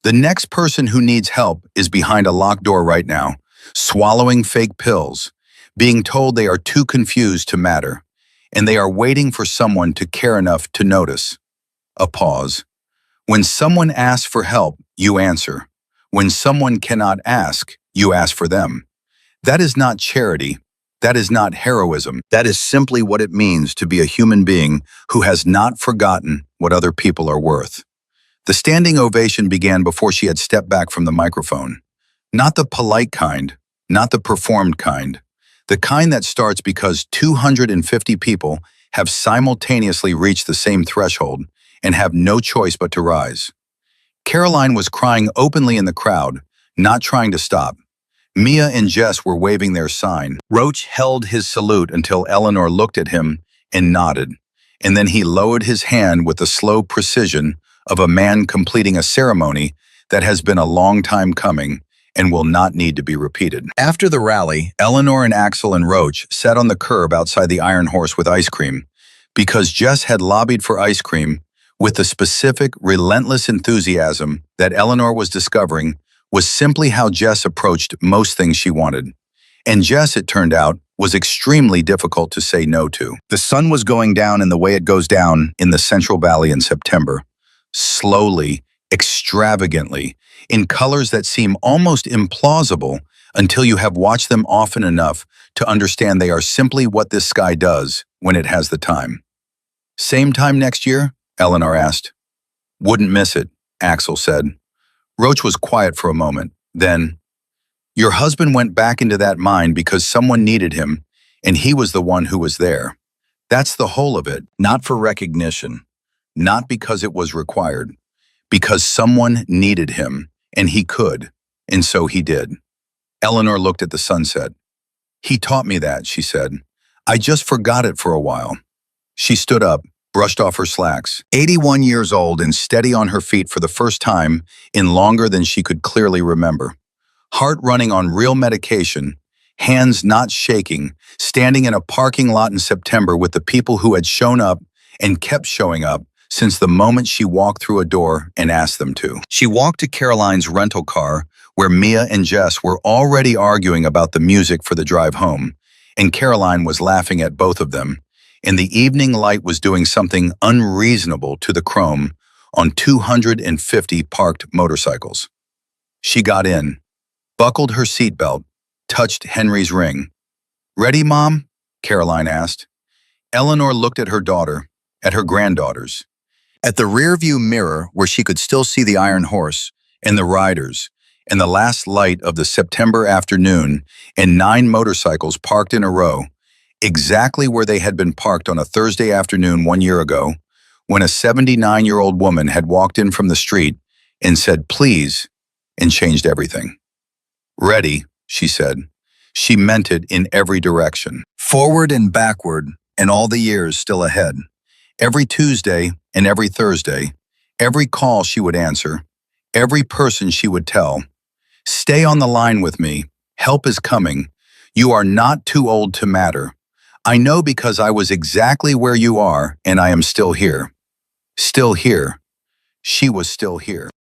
The next person who needs help is behind a locked door right now, swallowing fake pills, being told they are too confused to matter, and they are waiting for someone to care enough to notice. A pause. When someone asks for help, you answer. When someone cannot ask, you ask for them. That is not charity. That is not heroism. That is simply what it means to be a human being who has not forgotten what other people are worth. The standing ovation began before she had stepped back from the microphone. Not the polite kind, not the performed kind. The kind that starts because 250 people have simultaneously reached the same threshold and have no choice but to rise. Caroline was crying openly in the crowd, not trying to stop. Mia and Jess were waving their sign. Roach held his salute until Eleanor looked at him and nodded, and then he lowered his hand with the slow precision of a man completing a ceremony that has been a long time coming and will not need to be repeated. After the rally, Eleanor and Axel and Roach sat on the curb outside the Iron Horse with ice cream, because Jess had lobbied for ice cream with the specific, relentless enthusiasm that Eleanor was discovering was simply how Jess approached most things she wanted. And Jess, it turned out, was extremely difficult to say no to. The sun was going down in the way it goes down in the Central Valley in September. Slowly, extravagantly, in colors that seem almost implausible until you have watched them often enough to understand they are simply what this sky does when it has the time. Same time next year? Eleanor asked. Wouldn't miss it, Axel said. Roach was quiet for a moment. Then, your husband went back into that mine because someone needed him, and he was the one who was there. That's the whole of it, not for recognition, not because it was required, because someone needed him, and he could, and so he did. Eleanor looked at the sunset. He taught me that, she said. I just forgot it for a while. She stood up, brushed off her slacks, 81 years old and steady on her feet for the first time in longer than she could clearly remember. Heart running on real medication, hands not shaking, standing in a parking lot in September with the people who had shown up and kept showing up since the moment she walked through a door and asked them to. She walked to Caroline's rental car, where Mia and Jess were already arguing about the music for the drive home, and Caroline was laughing at both of them. And the evening light was doing something unreasonable to the chrome on 250 parked motorcycles. She got in, buckled her seatbelt, touched Henry's ring. Ready, Mom? Caroline asked. Eleanor looked at her daughter, at her granddaughters, at the rearview mirror where she could still see the Iron Horse and the riders and the last light of the September afternoon and 9 motorcycles parked in a row, exactly where they had been parked on a Thursday afternoon 1 year ago, when a 79-year-old woman had walked in from the street and said, please, and changed everything. Ready, she said. She meant it in every direction, forward and backward, and all the years still ahead. Every Tuesday and every Thursday, every call she would answer, every person she would tell, stay on the line with me, help is coming, you are not too old to matter. I know because I was exactly where you are and I am still here. Still here. She was still here.